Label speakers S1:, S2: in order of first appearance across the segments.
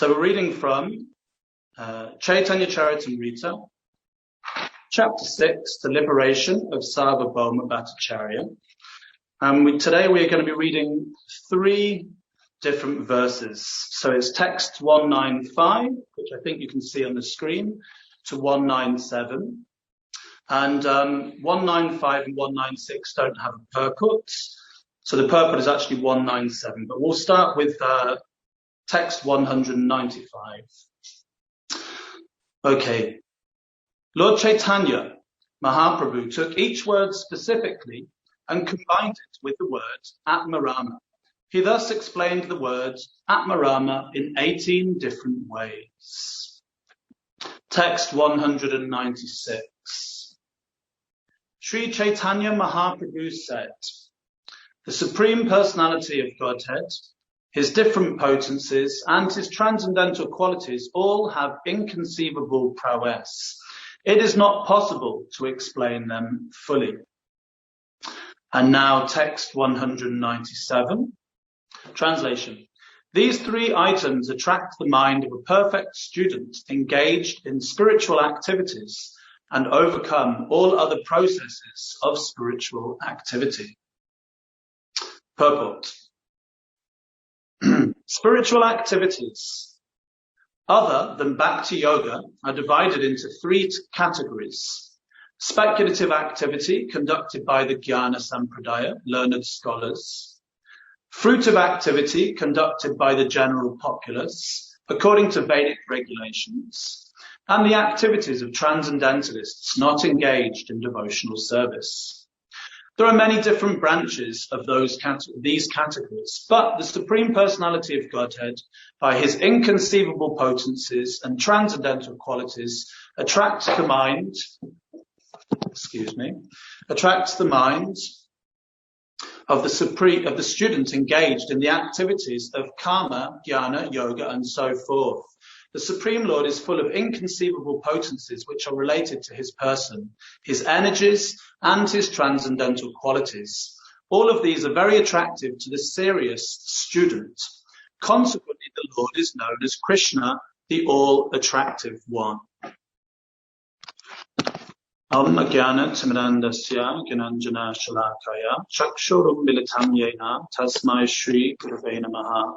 S1: So we're reading from Caitanya Charitamrita, Chapter 6, The Liberation of Sarvabhauma Bhattacharya. Today we are going to be reading 3 different verses. So it's text 195, which I think you can see on the screen, to 197. And 195 and 196 don't have a purport. So the purport is actually 197. But we'll start with text 195. Okay. Lord Chaitanya Mahaprabhu took each word specifically and combined it with the word Atmarama. He thus explained the word Atmarama in 18 different ways. Text 196. Sri Chaitanya Mahaprabhu said, the Supreme Personality of Godhead, his different potencies, and his transcendental qualities all have inconceivable prowess. It is not possible to explain them fully. And now text 197. Translation. These 3 items attract the mind of a perfect student engaged in spiritual activities and overcome all other processes of spiritual activity. Purport. Spiritual activities other than Bhakti Yoga are divided into 3 categories. Speculative activity conducted by the Jnana Sampradaya, learned scholars. Fruitive activity conducted by the general populace, according to Vedic regulations. And the activities of transcendentalists not engaged in devotional service. There are many different branches of these categories, but the Supreme Personality of Godhead, by his inconceivable potencies and transcendental qualities, attracts the mind of the student engaged in the activities of karma, jnana, yoga, and so forth. The Supreme Lord is full of inconceivable potencies which are related to his person, his energies, and his transcendental qualities. All of these are very attractive to the serious student. Consequently, the Lord is known as Krishna, the all-attractive one. Om Jnana Timirandasya Gyananjana Shalakaya Chakshurum Militam Yena Tasmai Shri Gurave Namaha.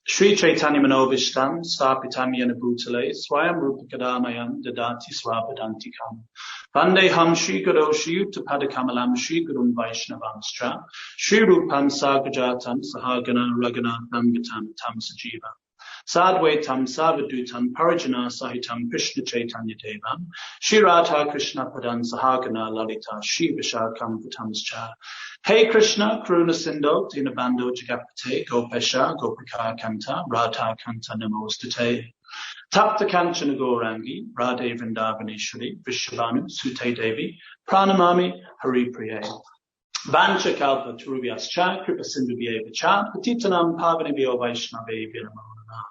S1: Sri Chaitanya Manovishtam Stapitam Yena Bhutale Swayam Rupakadamayam Dadati Swapadantikam Vandeham Shri Guru Shri Uttapadakamalam Shri Gurum Vaishnavamstra Shri Rupam Sagajatam Sahagana Raghunatham Vitam Tam Sajiva Sadvaitam Savadutam Parajana Sahitam Krishna Chaitanya Devam Shri Radha Krishna Padan Sahagana Lalita Shri Vishakam Vitamscha. Hey Krishna, Karuna Sindho, Dinabando Jagapate, Gopesha, Gopika Kanta, Radha Kanta Namostate. Tapta Kanchana Gaurangi, Radhe Vrindavaneshwari, Vishabhanu, Sute Devi, Pranamami, Hari Priye. Vancha Kalpa Turuvyascha, Kripa Sindhu Vyevacha, Patitanam Pavanibhyo Vaishnave Viramana.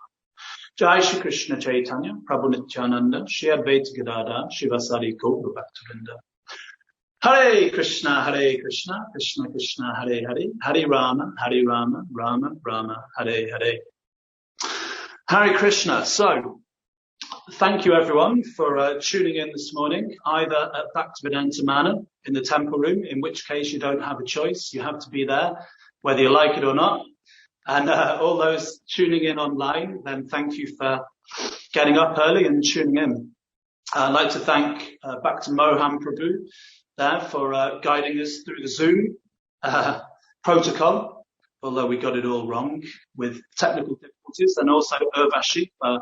S1: Jai Shri Krishna Chaitanya, Prabhu Nityananda, Shri Advaita Gadada, Shivasari Gaura Bhaktivinoda. Hare Krishna, Krishna Krishna, Hare Hare, Hare Rama, Rama Rama, Hare Hare. Hare Krishna. So, thank you everyone for tuning in this morning, either at Bhaktivedanta Manor in the temple room, in which case you don't have a choice, you have to be there, whether you like it or not. And all those tuning in online, then thank you for getting up early and tuning in. I'd like to thank Bhakti Mohan Prabhu there for guiding us through the Zoom protocol, although we got it all wrong with technical difficulties, and also Urvashi for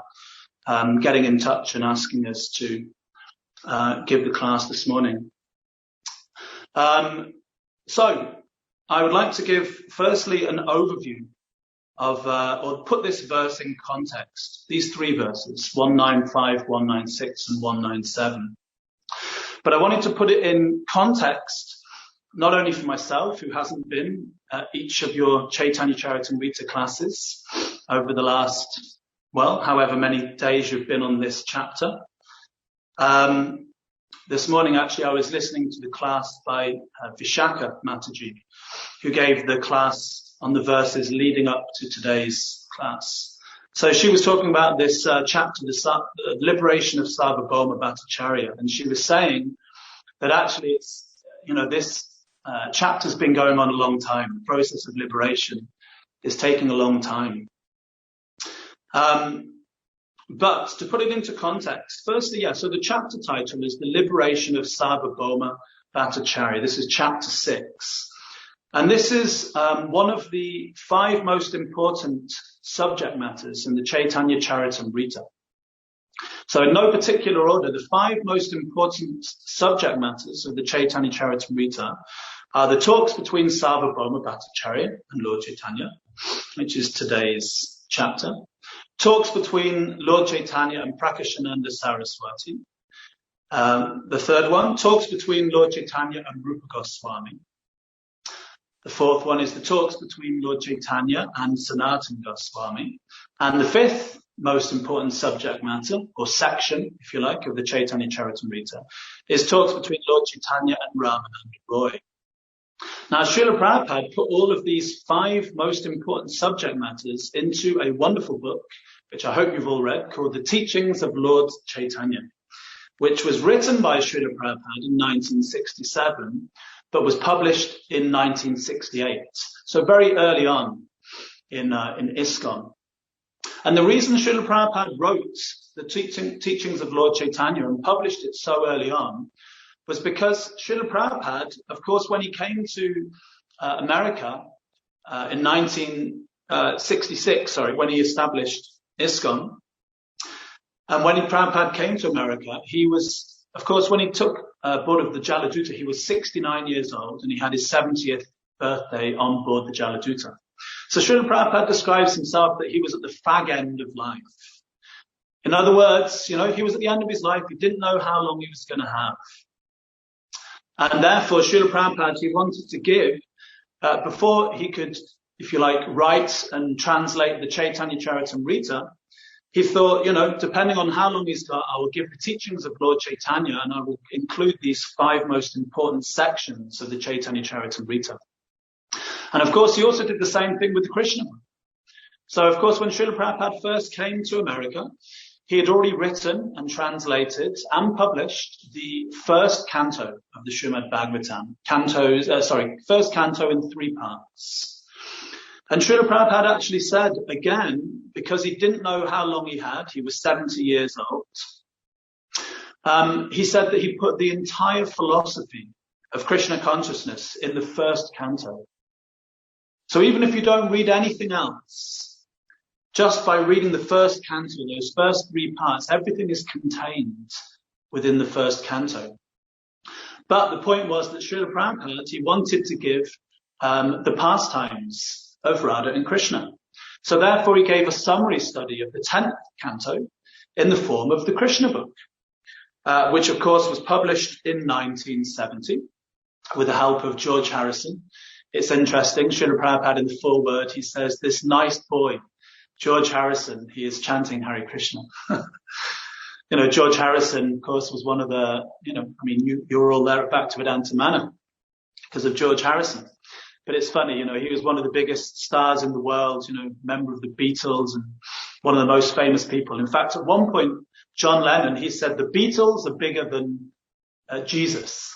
S1: getting in touch and asking us to give the class this morning. So I would like to give firstly an overview of, or put this verse in context, these 3 verses, 195, 196 and 197. But I wanted to put it in context, not only for myself, who hasn't been at each of your Caitanya Charitamrita classes over the last, however many days you've been on this chapter. This morning, actually, I was listening to the class by Vishaka Mataji, who gave the class on the verses leading up to today's class. So she was talking about this chapter, the liberation of Sarvabhauma Bhattacharya, and she was saying that actually it's, this chapter's been going on a long time. The process of liberation is taking a long time. But to put it into context, firstly, so the chapter title is The Liberation of Sarvabhauma Bhattacharya. This is chapter 6. And this is one of the 5 most important subject matters in the Caitanya Charitamrita. So in no particular order, the 5 most important subject matters of the Caitanya Charitamrita are the talks between Sarvabhauma Bhattacharya and Lord Chaitanya, which is today's chapter. Talks between Lord Chaitanya and Prakashananda Saraswati. The third one, talks between Lord Chaitanya and Rupa Goswami. The fourth one is the talks between Lord Chaitanya and Sanatana Goswami. And the 5th most important subject matter, or section, if you like, of the Caitanya Charitamrita, is talks between Lord Chaitanya and Ramananda Roy. Now, Srila Prabhupada put all of these 5 most important subject matters into a wonderful book, which I hope you've all read, called The Teachings of Lord Chaitanya, which was written by Srila Prabhupada in 1967, but was published in 1968. So very early on in ISKCON. And the reason Srila Prabhupada wrote the teachings of Lord Chaitanya and published it so early on was because Srila Prabhupada, of course, when he came to America in 1966, when he established ISKCON, and when Prabhupada came to America, he was, of course, when he took board of the Jaladuta, he was 69 years old, and he had his 70th birthday on board the Jaladuta. So Srila Prabhupada describes himself that he was at the fag end of life. In other words, he was at the end of his life. He didn't know how long he was going to have. And therefore, Srila Prabhupada, he wanted to give, before he could, if you like, write and translate the Caitanya Charitamrita, he thought, depending on how long he's got, I will give the teachings of Lord Chaitanya and I will include these 5 most important sections of the Caitanya Charitamrita. And of course, he also did the same thing with the Krishna book. So of course, when Srila Prabhupada first came to America, he had already written and translated and published the first canto of the Srimad Bhagavatam. First canto in 3 parts. And Srila Prabhupada actually said, again, because he didn't know how long he had, he was 70 years old, he said that he put the entire philosophy of Krishna consciousness in the first canto. So even if you don't read anything else, just by reading the first canto, those first 3 parts, everything is contained within the first canto. But the point was that Srila Prabhupada, he wanted to give the pastimes of Radha and Krishna. So therefore he gave a summary study of the 10th canto in the form of the Krishna book, which of course was published in 1970 with the help of George Harrison. It's interesting, Srila Prabhupada in the foreword, he says, this nice boy, George Harrison, he is chanting Hare Krishna. George Harrison, of course, was one of the, you were all there at Bhaktivedanta Manor because of George Harrison. But it's funny, he was one of the biggest stars in the world, member of the Beatles and one of the most famous people. In fact, at one point, John Lennon, he said the Beatles are bigger than Jesus,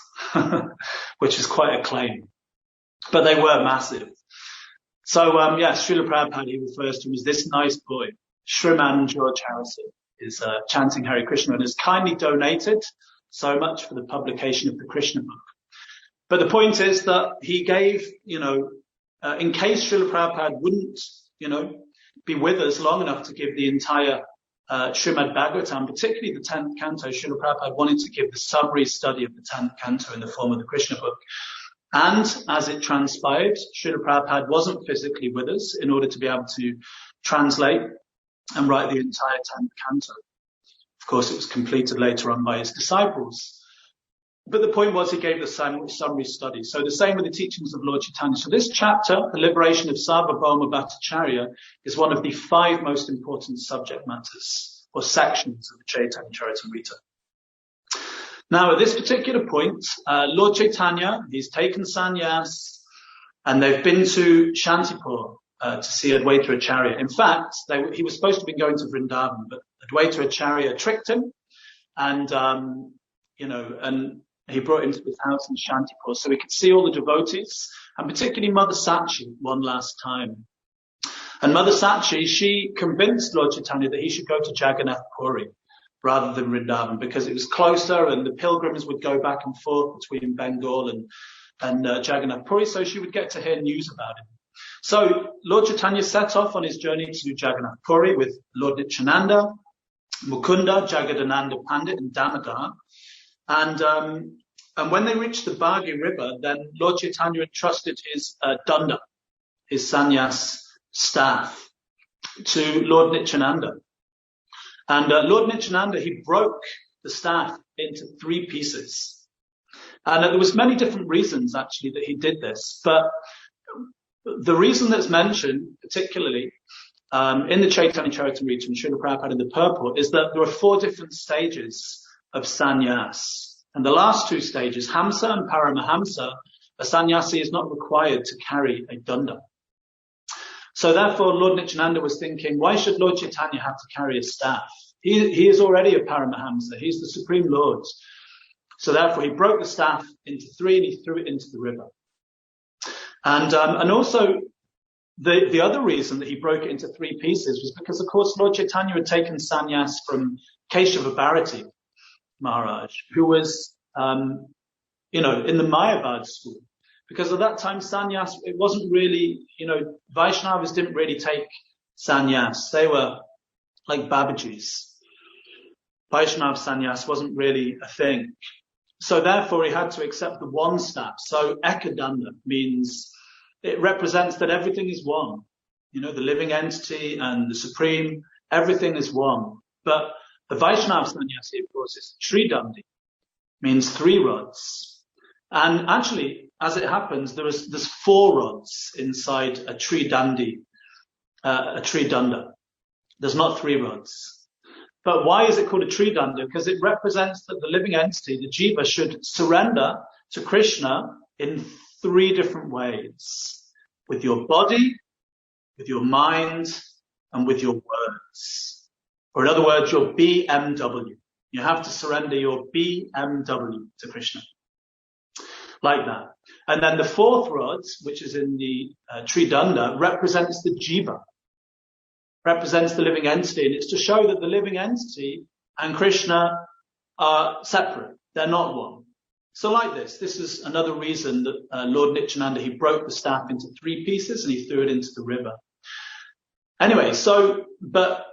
S1: which is quite a claim. But they were massive. So, Srila Prabhupada, he refers to him as this nice boy. Shriman George Harrison is chanting Hare Krishna and has kindly donated so much for the publication of the Krishna book. But the point is that he gave, in case Srila Prabhupada wouldn't, be with us long enough to give the entire Srimad Bhagavatam, particularly the 10th canto, Srila Prabhupada wanted to give the summary study of the 10th canto in the form of the Krishna book. And as it transpired, Srila Prabhupada wasn't physically with us in order to be able to translate and write the entire 10th canto. Of course, it was completed later on by his disciples. But the point was he gave the summary study. So the same with the teachings of Lord Chaitanya. So this chapter, the liberation of Sarvabhauma Bhattacharya, is one of the 5 most important subject matters or sections of the Caitanya Charitamrita. Now, at this particular point, Lord Chaitanya, he's taken sannyas, and they've been to Shantipur, to see Advaita Acharya. In fact, he was supposed to be going to Vrindavan, but Advaita Acharya tricked him, and and he brought him to his house in Shantipur so he could see all the devotees, and particularly Mother Sachi one last time. And Mother Sachi, she convinced Lord Chaitanya that he should go to Jagannath Puri rather than Vrindavan, because it was closer and the pilgrims would go back and forth between Bengal and Jagannath Puri, so she would get to hear news about him. So Lord Chaitanya set off on his journey to Jagannath Puri with Lord Nityananda, Mukunda, Jagadananda Pandit, and Damodar. And when they reached the Bhagi River, then Lord Chaitanya entrusted his danda, his sannyas staff, to Lord Nityananda. And Lord Nityananda, he broke the staff into 3 pieces. And there was many different reasons, actually, that he did this. But the reason that's mentioned, particularly in the Chaitanya Charitamrita and Srila Prabhupada in the purport, is that there are 4 different stages of sannyas. And the last 2 stages, Hamsa and Paramahamsa, a sannyasi is not required to carry a danda. So therefore, Lord Nityananda was thinking, why should Lord Chaitanya have to carry a staff? He is already a Paramahamsa. He's the Supreme Lord. So therefore, he broke the staff into 3 and he threw it into the river. And also, the other reason that he broke it into 3 pieces was because, of course, Lord Chaitanya had taken sannyas from Keshava Bharati Maharaj, who was, in the Mayavad school. Because at that time, sannyas, it wasn't really, Vaishnavas didn't really take sannyas. They were like Babajis. Vaishnav sannyas wasn't really a thing. So therefore, he had to accept the one staff. So Ekadanda means it represents that everything is one. The living entity and the supreme, everything is one. But the Vaishnav sannyasi, of course, is Tridandi, means 3 rods. And actually, as it happens, there's 4 rods inside a Tridandi, a Tridanda. There's not 3 rods. But why is it called a Tridanda? Because it represents that the living entity, the jiva, should surrender to Krishna in 3 different ways. With your body, with your mind, and with your words. Or in other words, your BMW. You have to surrender your BMW to Krishna. Like that. And then the 4th rod, which is in the Tridanda, represents the jiva. Represents the living entity. And it's to show that the living entity and Krishna are separate. They're not one. So like this is another reason that Lord Nityananda, he broke the staff into 3 pieces and he threw it into the river. Anyway, but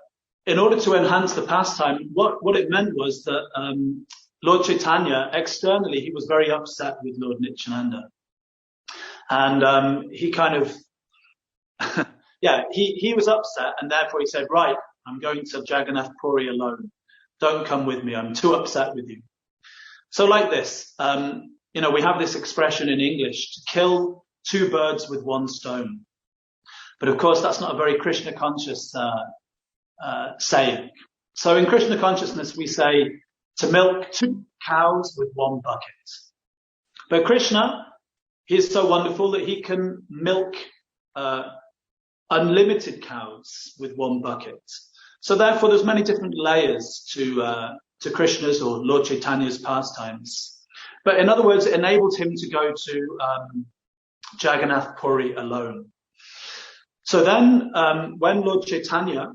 S1: in order to enhance the pastime, what it meant was that Lord Chaitanya, externally, he was very upset with Lord Nityananda. And he kind of, he was upset, and therefore he said, right, I'm going to Jagannath Puri alone. Don't come with me, I'm too upset with you. So like this, we have this expression in English, to kill 2 birds with 1 stone. But of course, that's not a very Krishna conscious saying. So in Krishna consciousness, we say to milk 2 cows with 1 bucket. But Krishna, he is so wonderful that he can milk unlimited cows with 1 bucket. So therefore, there's many different layers to Krishna's or Lord Chaitanya's pastimes. But in other words, it enabled him to go to Jagannath Puri alone. So then, when Lord Chaitanya,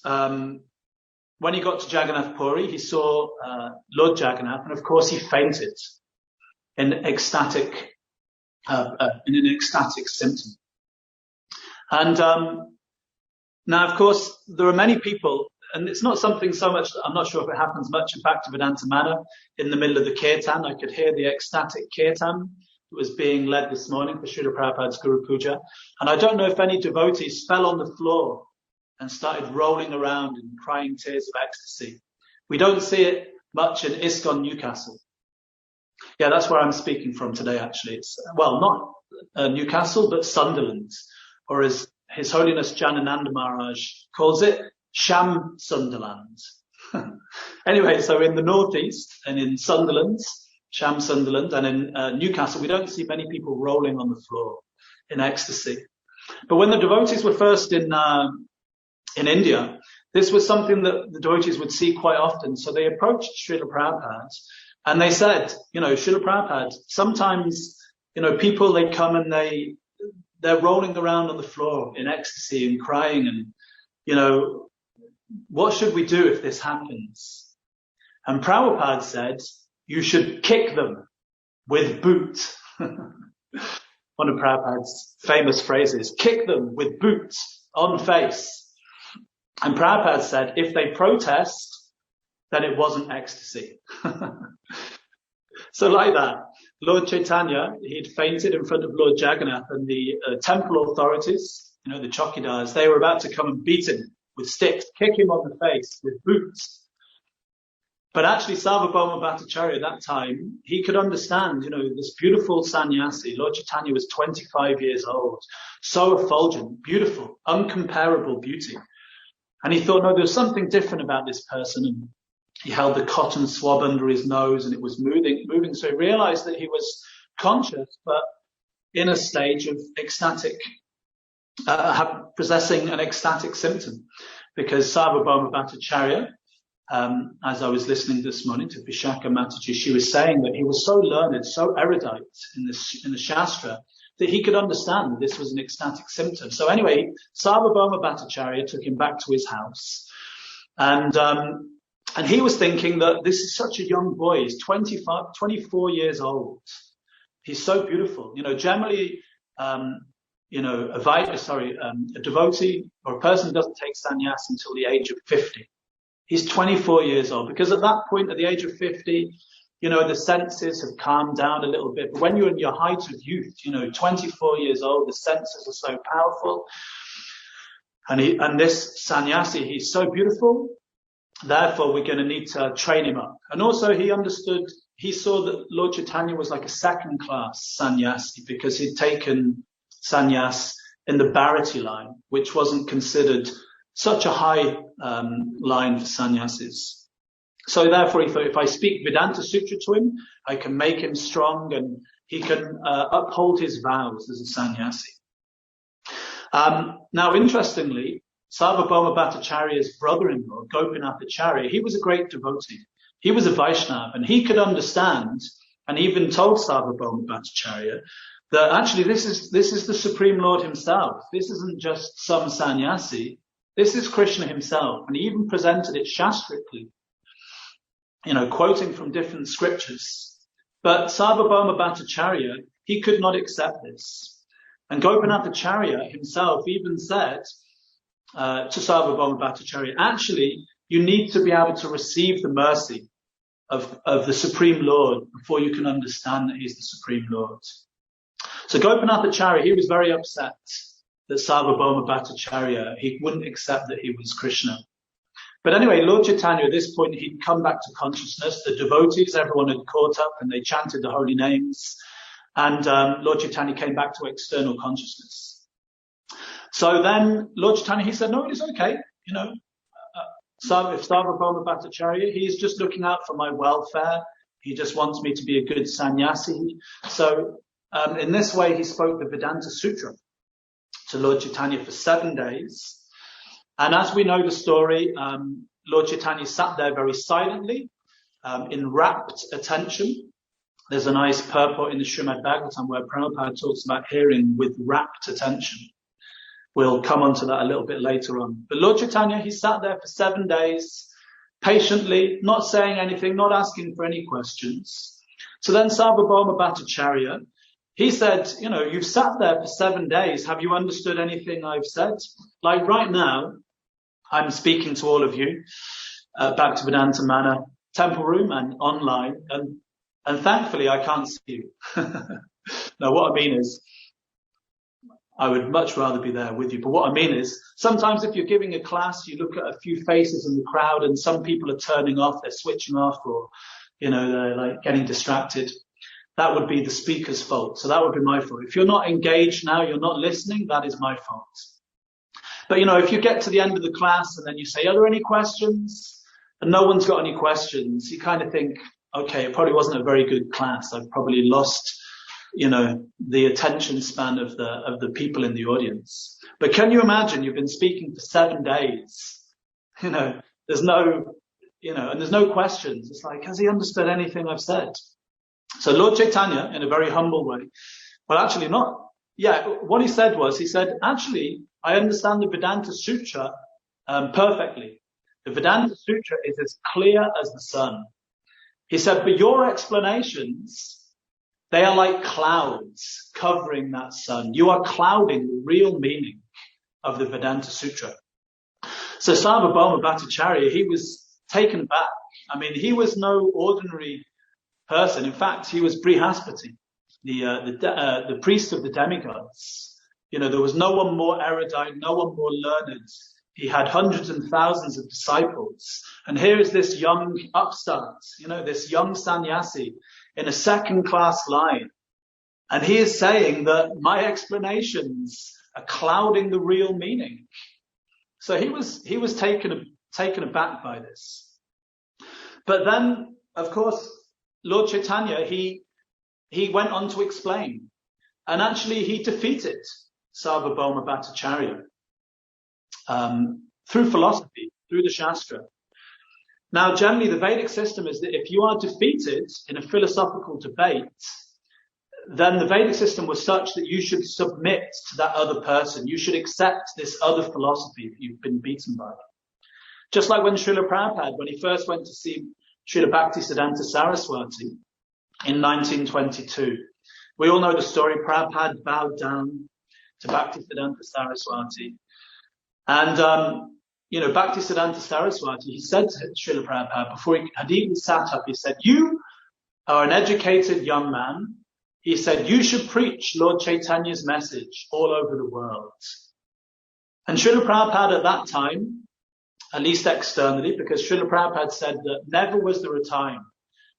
S1: when he got to Jagannath Puri, he saw Lord Jagannath, and of course he fainted in an ecstatic symptom. And now, of course, there are many people, and it's not something so much, I'm not sure if it happens much in Bhaktivedanta Manor, in the middle of the kirtan. I could hear the ecstatic kirtan that was being led this morning for Srila Prabhupada's Guru Puja. And I don't know if any devotees fell on the floor and started rolling around and crying tears of ecstasy. We don't see it much in ISKCON Newcastle. Yeah, that's where I'm speaking from today, actually. It's, not Newcastle, but Sunderland. Or as His Holiness Janananda Maharaj calls it, Sham Sunderland. Anyway, so in the northeast and in Sunderland, Sham Sunderland, and in Newcastle, we don't see many people rolling on the floor in ecstasy. But when the devotees were first in India, this was something that the devotees would see quite often. So they approached Srila Prabhupada and they said, Srila Prabhupada, sometimes, people, they come and they're rolling around on the floor in ecstasy and crying and, what should we do if this happens? And Prabhupada said, you should kick them with boot. One of Prabhupada's famous phrases, kick them with boots on face. And Prabhupada said, if they protest, then it wasn't ecstasy. So like that, Lord Caitanya, he'd fainted in front of Lord Jagannath, and the temple authorities, the chowkidars, they were about to come and beat him with sticks, kick him on the face with boots. But actually, Sarvabhauma Bhattacharya at that time, he could understand, this beautiful sannyasi. Lord Chaitanya was 25 years old, so effulgent, beautiful, uncomparable beauty. And he thought, no, there's something different about this person. And he held the cotton swab under his nose and it was moving. So he realized that he was conscious, but in a stage of ecstatic, possessing an ecstatic symptom. Because Sarvabhauma Bhattacharya, as I was listening this morning to Vishaka Mataji, she was saying that he was so learned, so erudite in the Shastra, that he could understand that this was an ecstatic symptom. So anyway, Sarvabhauma Bhattacharya took him back to his house. And he was thinking that this is such a young boy. He's 24 years old. He's so beautiful. Generally, a devotee or a person doesn't take sannyas until the age of 50. He's 24 years old, because at that point, at the age of 50, the senses have calmed down a little bit. But when you're in your height of youth, 24 years old, the senses are so powerful. And this sannyasi, he's so beautiful. Therefore, we're going to need to train him up. And also he saw that Lord Chaitanya was like a second class sannyasi, because he'd taken sannyas in the Bharati line, which wasn't considered such a high line for sannyasis. So therefore he thought, if I speak Vedanta Sutra to him, I can make him strong and he can uphold his vows as a sannyasi. Now, interestingly, Sarvabhauma Bhattacharya's brother-in-law, Gopinath Acharya, he was a great devotee. He was a Vaishnava, and he could understand, and even told Sarvabhauma Bhattacharya that actually this is the Supreme Lord himself. This isn't just some sannyasi. This is Krishna himself. And he even presented it shastrically, quoting from different scriptures. But Sarvabhauma Bhattacharya, he could not accept this. And Gopinath Acharya himself even said to Sarvabhauma Bhattacharya, actually, you need to be able to receive the mercy of the Supreme Lord before you can understand that he's the Supreme Lord. So Gopinath Acharya, he was very upset that Sarvabhauma Bhattacharya, he wouldn't accept that he was Krishna. But anyway, Lord Chaitanya, at this point, he'd come back to consciousness. The devotees, everyone had caught up and they chanted the holy names. And Lord Chaitanya came back to external consciousness. So then Lord Chaitanya, he said, no, it's okay. If Sarvabhauma Bhattacharya, he's just looking out for my welfare. He just wants me to be a good sannyasi. So in this way, he spoke the Vedanta Sutra to Lord Chaitanya for 7 days. And as we know the story, Lord Chaitanya sat there very silently, in rapt attention. There's a nice purport in the Srimad Bhagavatam where Prabhupada talks about hearing with rapt attention. We'll come on to that a little bit later on. But Lord Chaitanya, he sat there for 7 days, patiently, not saying anything, not asking for any questions. So then Sarvabhauma Bhattacharya, he said, you've sat there for 7 days. Have you understood anything I've said? Like right now, I'm speaking to all of you, Bhaktivedanta Manor Temple Room and online, and thankfully I can't see you. Now what I mean is, I would much rather be there with you. But what I mean is, sometimes if you're giving a class, you look at a few faces in the crowd and some people are turning off, they're switching off, or, they're like getting distracted. That would be the speaker's fault. So that would be my fault. If you're not engaged now, you're not listening, that is my fault. But, if you get to the end of the class and then you say, are there any questions? And no one's got any questions, you kind of think, okay, it probably wasn't a very good class. I've probably lost the attention span of the people in the audience. But can you imagine, you've been speaking for 7 days, there's no, and there's no questions. It's like, has he understood anything I've said? So Lord Chaitanya, in a very humble way, well, actually not. Yeah, what he said, actually, I understand the Vedanta Sutra perfectly. The Vedanta Sutra is as clear as the sun. He said, but your explanations, they are like clouds covering that sun. You are clouding the real meaning of the Vedanta Sutra. So Sarvabhauma Bhattacharya, he was taken back. I mean, he was no ordinary person. In fact, he was Brihaspati, the priest of the demigods. There was no one more erudite, no one more learned. He had hundreds and thousands of disciples. And here is this young upstart, this young sannyasi in a second-class line. And he is saying that my explanations are clouding the real meaning. So he was taken aback by this. But then, of course, Lord Chaitanya, he went on to explain. And actually, he defeated Sarvabhauma Bhattacharya through philosophy, through the Shastra. Now, generally, the Vedic system is that if you are defeated in a philosophical debate, then the Vedic system was such that you should submit to that other person. You should accept this other philosophy that you've been beaten by. Just like when Srila Prabhupada, when he first went to see Srila Bhaktisiddhanta Saraswati in 1922. We all know the story. Prabhupada bowed down to Bhaktisiddhanta Saraswati. And, Bhaktisiddhanta Saraswati, he said to Srila Prabhupada, before he had even sat up, he said, you are an educated young man. He said, you should preach Lord Chaitanya's message all over the world. And Srila Prabhupada at that time, at least externally, because Srila Prabhupada said that never was there a time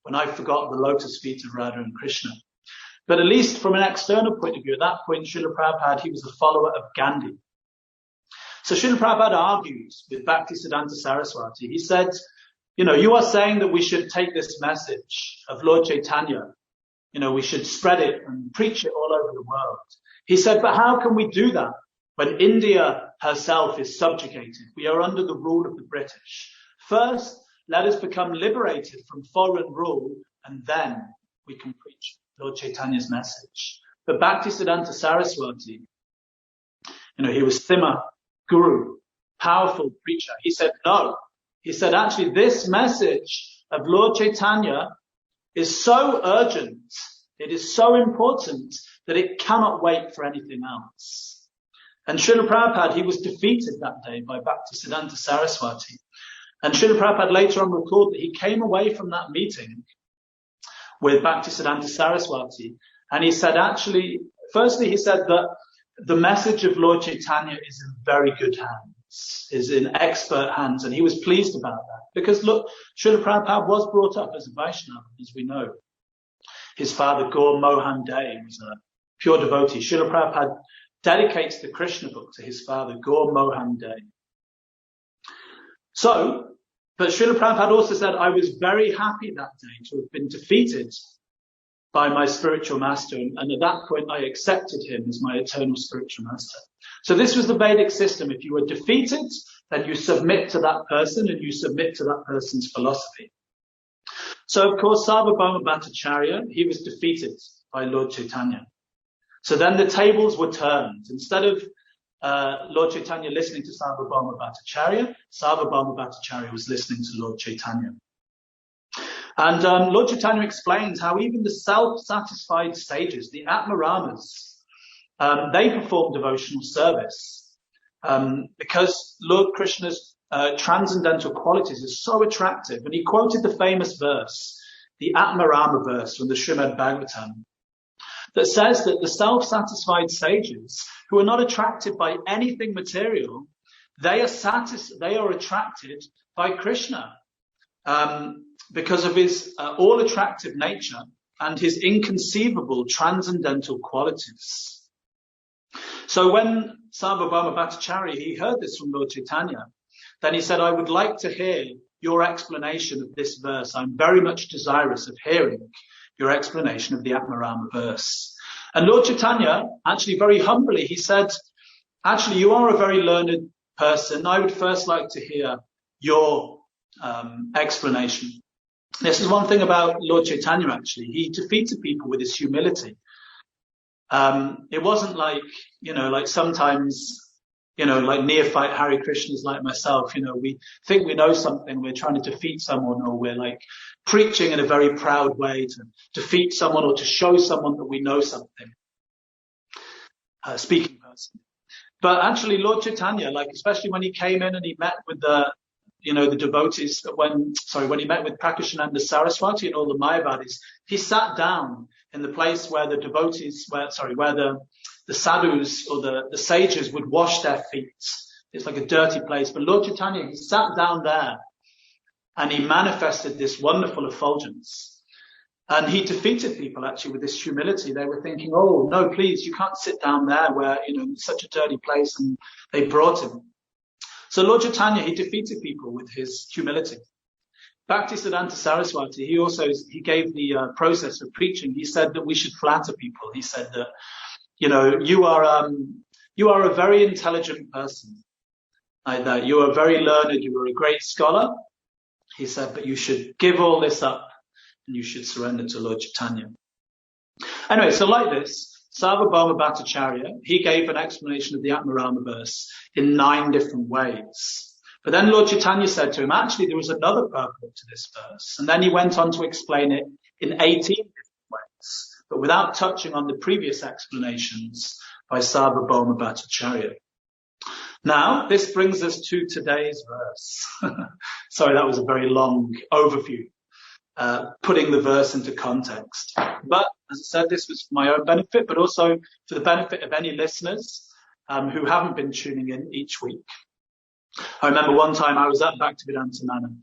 S1: when I forgot the lotus feet of Radha and Krishna. But at least from an external point of view, at that point, Srila Prabhupada, he was a follower of Gandhi. So Srila Prabhupada argued with Bhaktisiddhanta Saraswati. He said, you are saying that we should take this message of Lord Chaitanya, we should spread it and preach it all over the world. He said, but how can we do that when India herself is subjugated? We are under the rule of the British. First, let us become liberated from foreign rule, and then we can preach Lord Chaitanya's message. But Bhaktisiddhanta Saraswati, he was Sima Guru, powerful preacher. He said, no. He said, actually, this message of Lord Chaitanya is so urgent, it is so important that it cannot wait for anything else. And Srila Prabhupada, he was defeated that day by Bhaktisiddhanta Saraswati. And Srila Prabhupada later on recalled that he came away from that meeting with Bhaktisiddhanta Saraswati. And he said, actually, firstly, he said that the message of Lord Chaitanya is in very good hands, is in expert hands. And he was pleased about that. Because look, Srila Prabhupada was brought up as a Vaishnava, as we know. His father, Gaur Mohan Dey, was a pure devotee. Srila Prabhupada dedicates the Krishna book to his father, Gaur Mohan Dey. So, but Srila Prabhupada also said, I was very happy that day to have been defeated by my spiritual master. And at that point, I accepted him as my eternal spiritual master. So this was the Vedic system. If you were defeated, then you submit to that person and you submit to that person's philosophy. So, of course, Sarvabhauma Bhattacharya, he was defeated by Lord Chaitanya. So then the tables were turned. Instead of Lord Chaitanya listening to Sarvabhauma Bhattacharya, Sarvabhauma Bhattacharya was listening to Lord Chaitanya. And Lord Chaitanya explains how even the self-satisfied sages, the Atmaramas, they perform devotional service because Lord Krishna's transcendental qualities are so attractive. And he quoted the famous verse, the Atmarama verse from the Srimad Bhagavatam, that says that the self-satisfied sages who are not attracted by anything material, they are attracted by Krishna because of his all-attractive nature and his inconceivable transcendental qualities. So when Sarvabhauma Bhattacharya, he heard this from Lord Chaitanya, then he said, I would like to hear your explanation of this verse. I'm very much desirous of hearing your explanation of the Atmarama verse. And Lord Chaitanya, actually very humbly, he said, actually, you are a very learned person. I would first like to hear your explanation. This is one thing about Lord Chaitanya, actually. He defeated people with his humility. It wasn't like, like sometimes, like neophyte Hare Krishnas like myself, we think we know something, we're trying to defeat someone, or we're like preaching in a very proud way to defeat someone or to show someone that we know something. Speaking person. But actually Lord Chaitanya, like especially when he came in and he met with the devotees, when he met with Prakashananda Saraswati and all the Mayavadis, he sat down in the place where the devotees, where the sadhus or the sages would wash their feet. It's like a dirty place. But Lord Chaitanya, he sat down there and he manifested this wonderful effulgence. And he defeated people actually with this humility. They were thinking, oh, no, please, you can't sit down there where, it's such a dirty place. And they brought him. So Lord Chaitanya, he defeated people with his humility. Bhaktisiddhanta Saraswati, he gave the process of preaching. He said that we should flatter people. He said that, you are a very intelligent person. Like that. You are very learned. You are a great scholar. He said, but you should give all this up and you should surrender to Lord Chaitanya. Anyway, so like this, Sarvabhauma Bhattacharya, he gave an explanation of the Atmarama verse in 9 different ways. But then Lord Chaitanya said to him, actually, there was another purport to this verse. And then he went on to explain it in 18 different ways, but without touching on the previous explanations by Sarvabhauma Bhattacharya. Now, this brings us to today's verse. Sorry, that was a very long overview, putting the verse into context. But as I said, this was for my own benefit, but also for the benefit of any listeners who haven't been tuning in each week. I remember one time I was at Bhaktivedanta Manor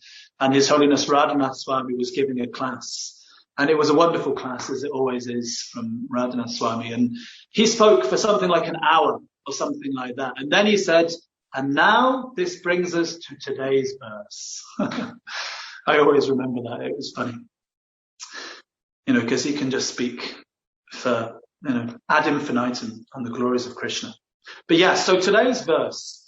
S1: and His Holiness Radhanath Swami was giving a class. And it was a wonderful class, as it always is from Radhanath Swami. And he spoke for something like an hour or something like that. And then he said, and now this brings us to today's verse. I always remember that. It was funny. Because he can just speak for, ad infinitum on the glories of Krishna. But yeah, so today's verse.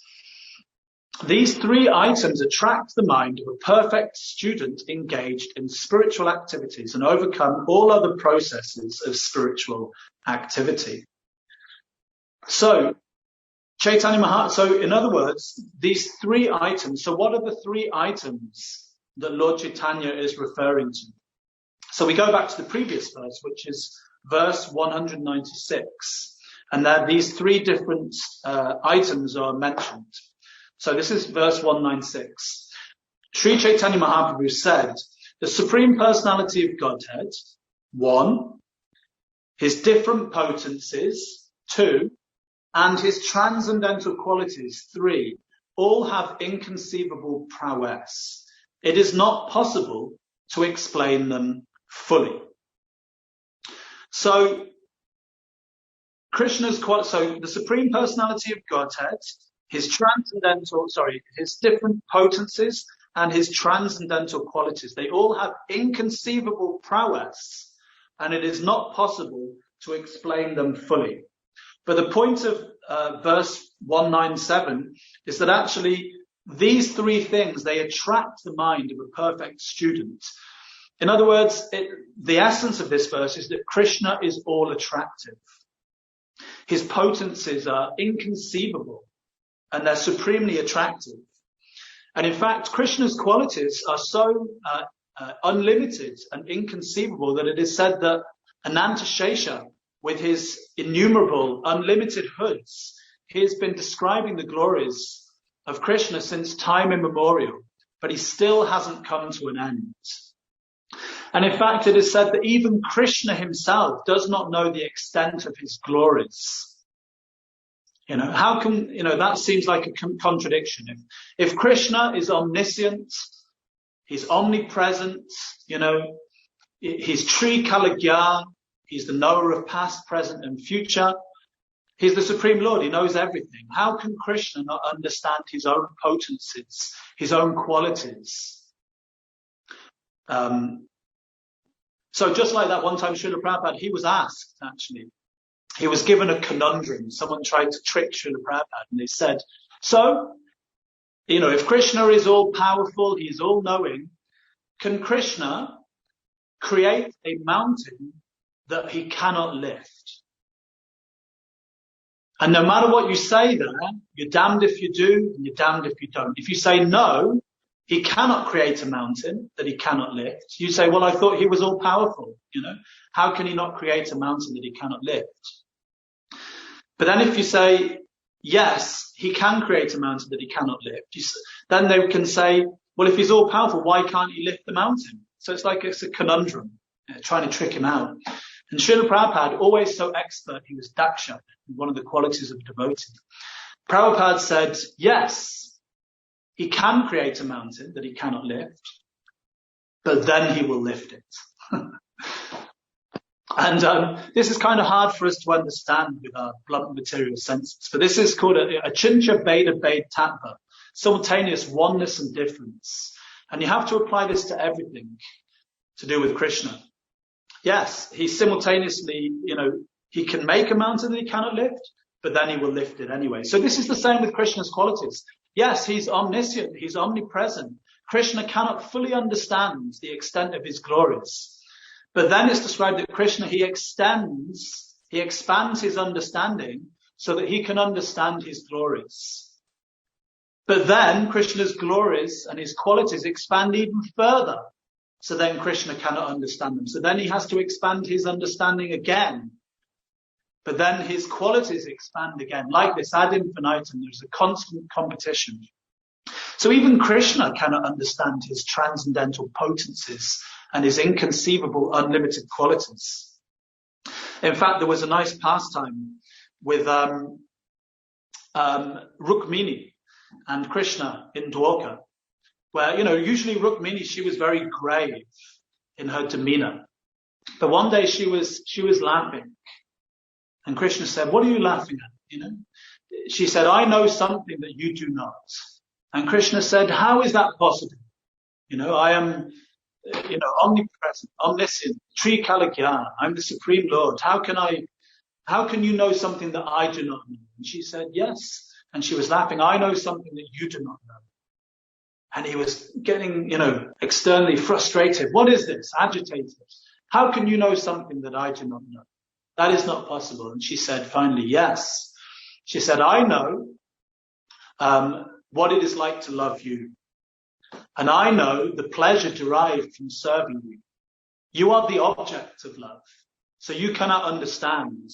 S1: These 3 items attract the mind of a perfect student engaged in spiritual activities and overcome all other processes of spiritual activity. So, so in other words, these 3 items, so what are the 3 items that Lord Chaitanya is referring to? So we go back to the previous verse, which is verse 196, and that these 3 different items are mentioned. So this is verse 196. Sri Chaitanya Mahaprabhu said, the Supreme Personality of Godhead, 1, his different potencies, 2, and his transcendental qualities, 3, all have inconceivable prowess. It is not possible to explain them fully. So the Supreme Personality of Godhead, his different potencies and his transcendental qualities, they all have inconceivable prowess, and it is not possible to explain them fully. But the point of verse 197 is that actually these 3 things, they attract the mind of a perfect student. In other words, the essence of this verse is that Krishna is all attractive. His potencies are inconceivable and they're supremely attractive. And in fact, Krishna's qualities are so unlimited and inconceivable that it is said that Anantashesha, with his innumerable, unlimited hoods, he has been describing the glories of Krishna since time immemorial, but he still hasn't come to an end. And in fact, it is said that even Krishna himself does not know the extent of his glories. How can, that seems like a contradiction. If Krishna is omniscient, he's omnipresent, he's Tri Kalagya, he's the knower of past, present, and future. He's the Supreme Lord. He knows everything. How can Krishna not understand his own potencies, his own qualities? So just like that one time, Srila Prabhupada, he was asked, actually, he was given a conundrum. Someone tried to trick Srila Prabhupada, and they said, so, if Krishna is all powerful, he is all knowing, can Krishna create a mountain that he cannot lift? And no matter what you say there, you're damned if you do, and you're damned if you don't. If you say no, he cannot create a mountain that he cannot lift. You say, well, I thought he was all powerful, How can he not create a mountain that he cannot lift? But then if you say, yes, he can create a mountain that he cannot lift, then they can say, well, if he's all powerful, why can't he lift the mountain? So it's a conundrum, trying to trick him out. And Srila Prabhupada, always so expert, he was daksha, one of the qualities of a devotee. Prabhupada said, yes, he can create a mountain that he cannot lift, but then he will lift it. And this is kind of hard for us to understand with our blunt material senses. But this is called a chincha beta beta tattva, simultaneous oneness and difference. And you have to apply this to everything to do with Krishna. Yes, he simultaneously, he can make a mountain that he cannot lift, but then he will lift it anyway. So this is the same with Krishna's qualities. Yes, he's omniscient, he's omnipresent. Krishna cannot fully understand the extent of his glories. But then it's described that Krishna, he expands his understanding so that he can understand his glories. But then Krishna's glories and his qualities expand even further. So then Krishna cannot understand them. So then he has to expand his understanding again. But then his qualities expand again. Like this, ad infinitum, there's a constant competition. So even Krishna cannot understand his transcendental potencies and his inconceivable unlimited qualities. In fact, there was a nice pastime with Rukmini and Krishna in Dwarka, where, usually Rukmini, she was very grave in her demeanor. But one day she was laughing. And Krishna said, what are you laughing at? She said, I know something that you do not. And Krishna said, how is that possible? I am, omnipresent, omniscient, Tri Kalagyan. I'm the Supreme Lord. How can you know something that I do not know? And she said, yes. And she was laughing. I know something that you do not know. And he was getting, externally frustrated. What is this? Agitated. How can you know something that I do not know? That is not possible. And she said, finally, yes. She said, I know what it is like to love you. And I know the pleasure derived from serving you. You are the object of love. So you cannot understand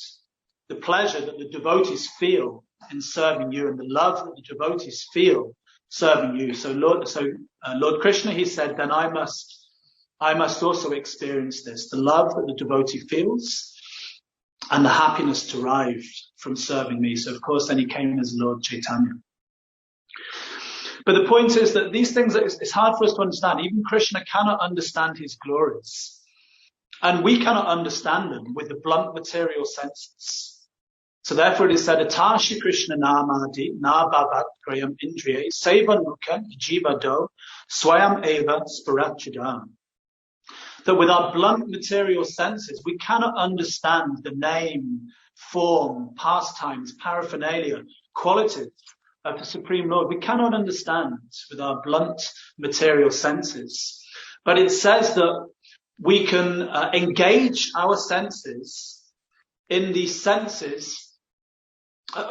S1: the pleasure that the devotees feel in serving you and the love that the devotees feel serving you. So Lord Krishna, he said, then I must also experience this, the love that the devotee feels and the happiness derived from serving me. So of course, then he came as Lord Caitanya. But the point is that these things, it's hard for us to understand. Even Krishna cannot understand his glories. And we cannot understand them with the blunt material senses. So therefore it is said, Atashi Krishna namadi na bhavat grayam indriye sevan mukha jiva do swayam eva spirachidam. That with our blunt material senses, we cannot understand the name, form, pastimes, paraphernalia, qualities of the Supreme Lord. We cannot understand with our blunt material senses. But it says that we can engage our senses in the senses,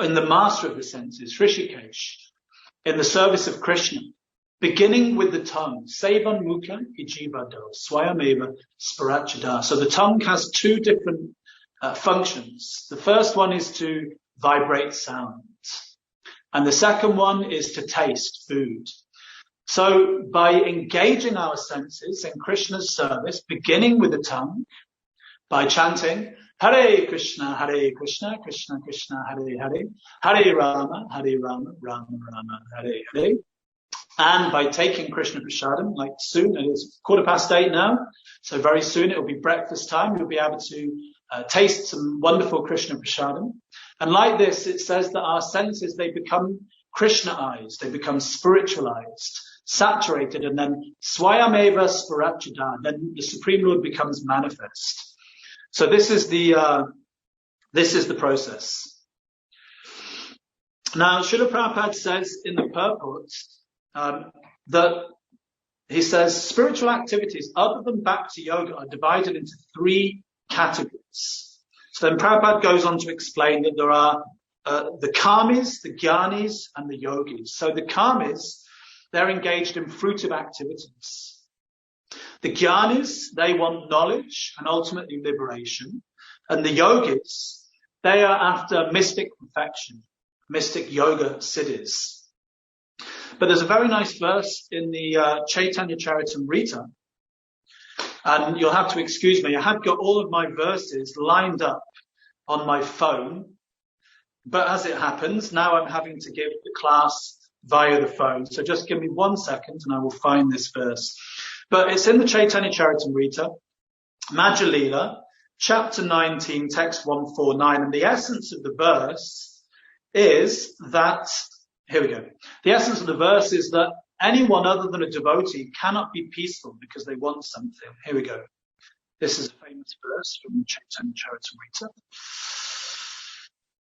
S1: in the master of the senses, Rishikesh, in the service of Krishna, beginning with the tongue. Sevan mukha ijivado, swayameva spirachada. So the tongue has two different functions. The first one is to vibrate sound. And the second one is to taste food. So by engaging our senses in Krishna's service, beginning with the tongue, by chanting, Hare Krishna, Krishna Krishna, Hare Hare, Hare Rama, Rama Rama, Hare Hare. And by taking Krishna Prasadam, like soon, it is 8:15 now, so very soon it will be breakfast time, you'll be able to taste some wonderful Krishna Prasadam. And like this, it says that our senses, they become Krishnaized, they become spiritualized, saturated, and then Swayameva Spirachada, then the Supreme Lord becomes manifest. So this is the This is the process. Now, Srila Prabhupada says in the purport that he says spiritual activities other than bhakti yoga are divided into 3 categories. So then Prabhupada goes on to explain that there are the karmis, the jnanis, and the yogis. So the karmis, they're engaged in fruitive activities. The jnanis, they want knowledge and ultimately liberation. And the yogis, they are after mystic perfection, mystic yoga siddhis. But there's a very nice verse in the Caitanya Charitamrita. And you'll have to excuse me, I have got all of my verses lined up on my phone. But as it happens, now I'm having to give the class via the phone. So just give me 1 second and I will find this verse. But it's in the Caitanya Charitamrita, Madhya Lila, chapter 19, text 149. And the essence of the verse is that, here we go. The essence of the verse is that anyone other than a devotee cannot be peaceful because they want something. Here we go. This is a famous verse from the Caitanya Charitamrita.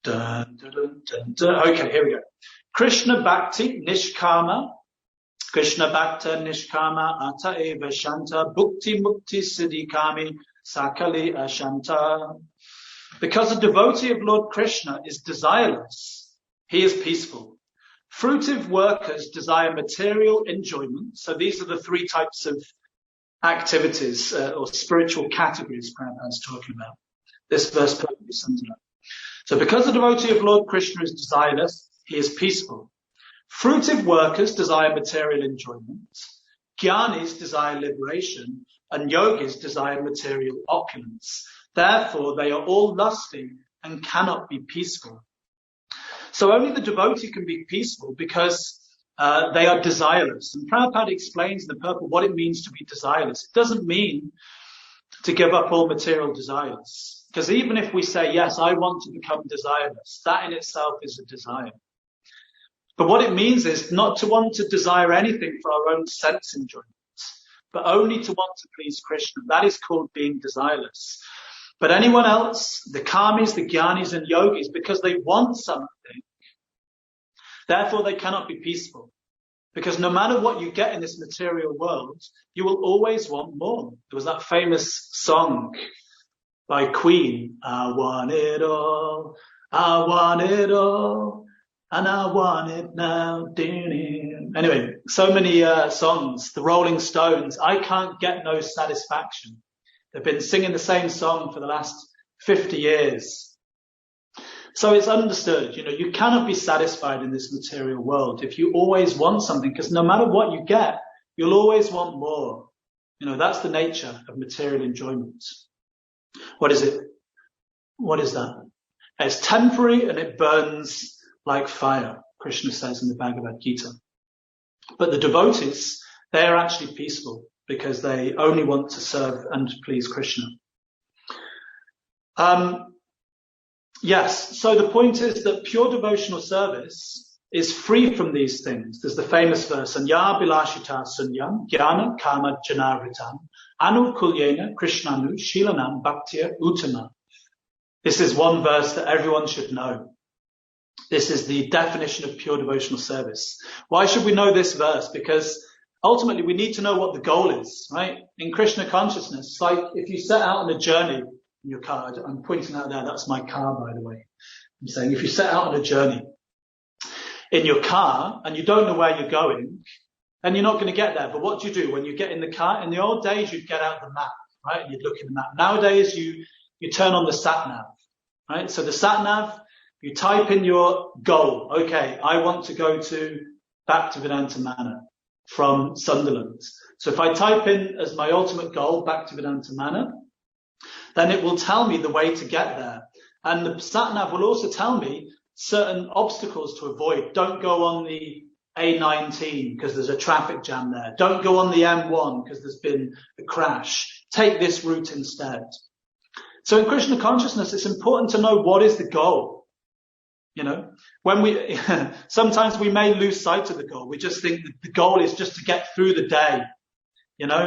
S1: Dun, dun, dun, dun, dun. Okay, here we go. Krishna Bhakti Nishkama, Krishna Bhakta Nishkama Ata Eva Shanta Bhukti Mukti Siddhikami Sakali Ashanta. Because a devotee of Lord Krishna is desireless, he is peaceful. Fruitive workers desire material enjoyment. So these are the 3 types of activities or spiritual categories Prabhupada's talking about. This verse perfectly sums it up. So because a devotee of Lord Krishna is desireless, he is peaceful. Fruitive workers desire material enjoyment. Jnanis desire liberation. And yogis desire material opulence. Therefore, they are all lusting and cannot be peaceful. So only the devotee can be peaceful because they are desireless. And Prabhupada explains in the purport what it means to be desireless. It doesn't mean to give up all material desires. Because even if we say, yes, I want to become desireless, that in itself is a desire. But what it means is not to want to desire anything for our own sense enjoyment, but only to want to please Krishna. That is called being desireless. But anyone else, the karmis, the jnanis, and yogis, because they want something, therefore they cannot be peaceful. Because no matter what you get in this material world, you will always want more. There was that famous song by Queen, I want it all, and I want it now. Anyway, so many songs. The Rolling Stones, I can't get no satisfaction. They've been singing the same song for the last 50 years. So it's understood, you cannot be satisfied in this material world if you always want something, because no matter what you get, you'll always want more. That's the nature of material enjoyment. What is it? What is that? It's temporary and it burns like fire, Krishna says in the Bhagavad Gita. But the devotees, they are actually peaceful because they only want to serve and please Krishna. Yes, so the point is that pure devotional service is free from these things. There's the famous verse, Anya Bilashita Sunyam, Jnana Kama Janavritam, Anu Kulyena Krishnanu Shilanam Bhaktya Uttama. This is one verse that everyone should know. This is the definition of pure devotional service. Why should we know this verse? Because ultimately we need to know what the goal is, right? In Krishna consciousness, it's like if you set out on a journey in your car, I'm pointing out there, that's my car, by the way. I'm saying if you set out on a journey in your car and you don't know where you're going, then you're not going to get there. But what do you do when you get in the car? In the old days, you'd get out the map, right? And you'd look at the map. Nowadays, you turn on the sat-nav, right? So the sat-nav, you type in your goal. Okay, I want to go to Bhaktivedanta Manor from Sunderland. So if I type in as my ultimate goal, Bhaktivedanta Manor, then it will tell me the way to get there. And the sat-nav will also tell me certain obstacles to avoid. Don't go on the A19 because there's a traffic jam there. Don't go on the M1 because there's been a crash. Take this route instead. So in Krishna consciousness, it's important to know what is the goal. When sometimes we may lose sight of the goal. We just think that the goal is just to get through the day,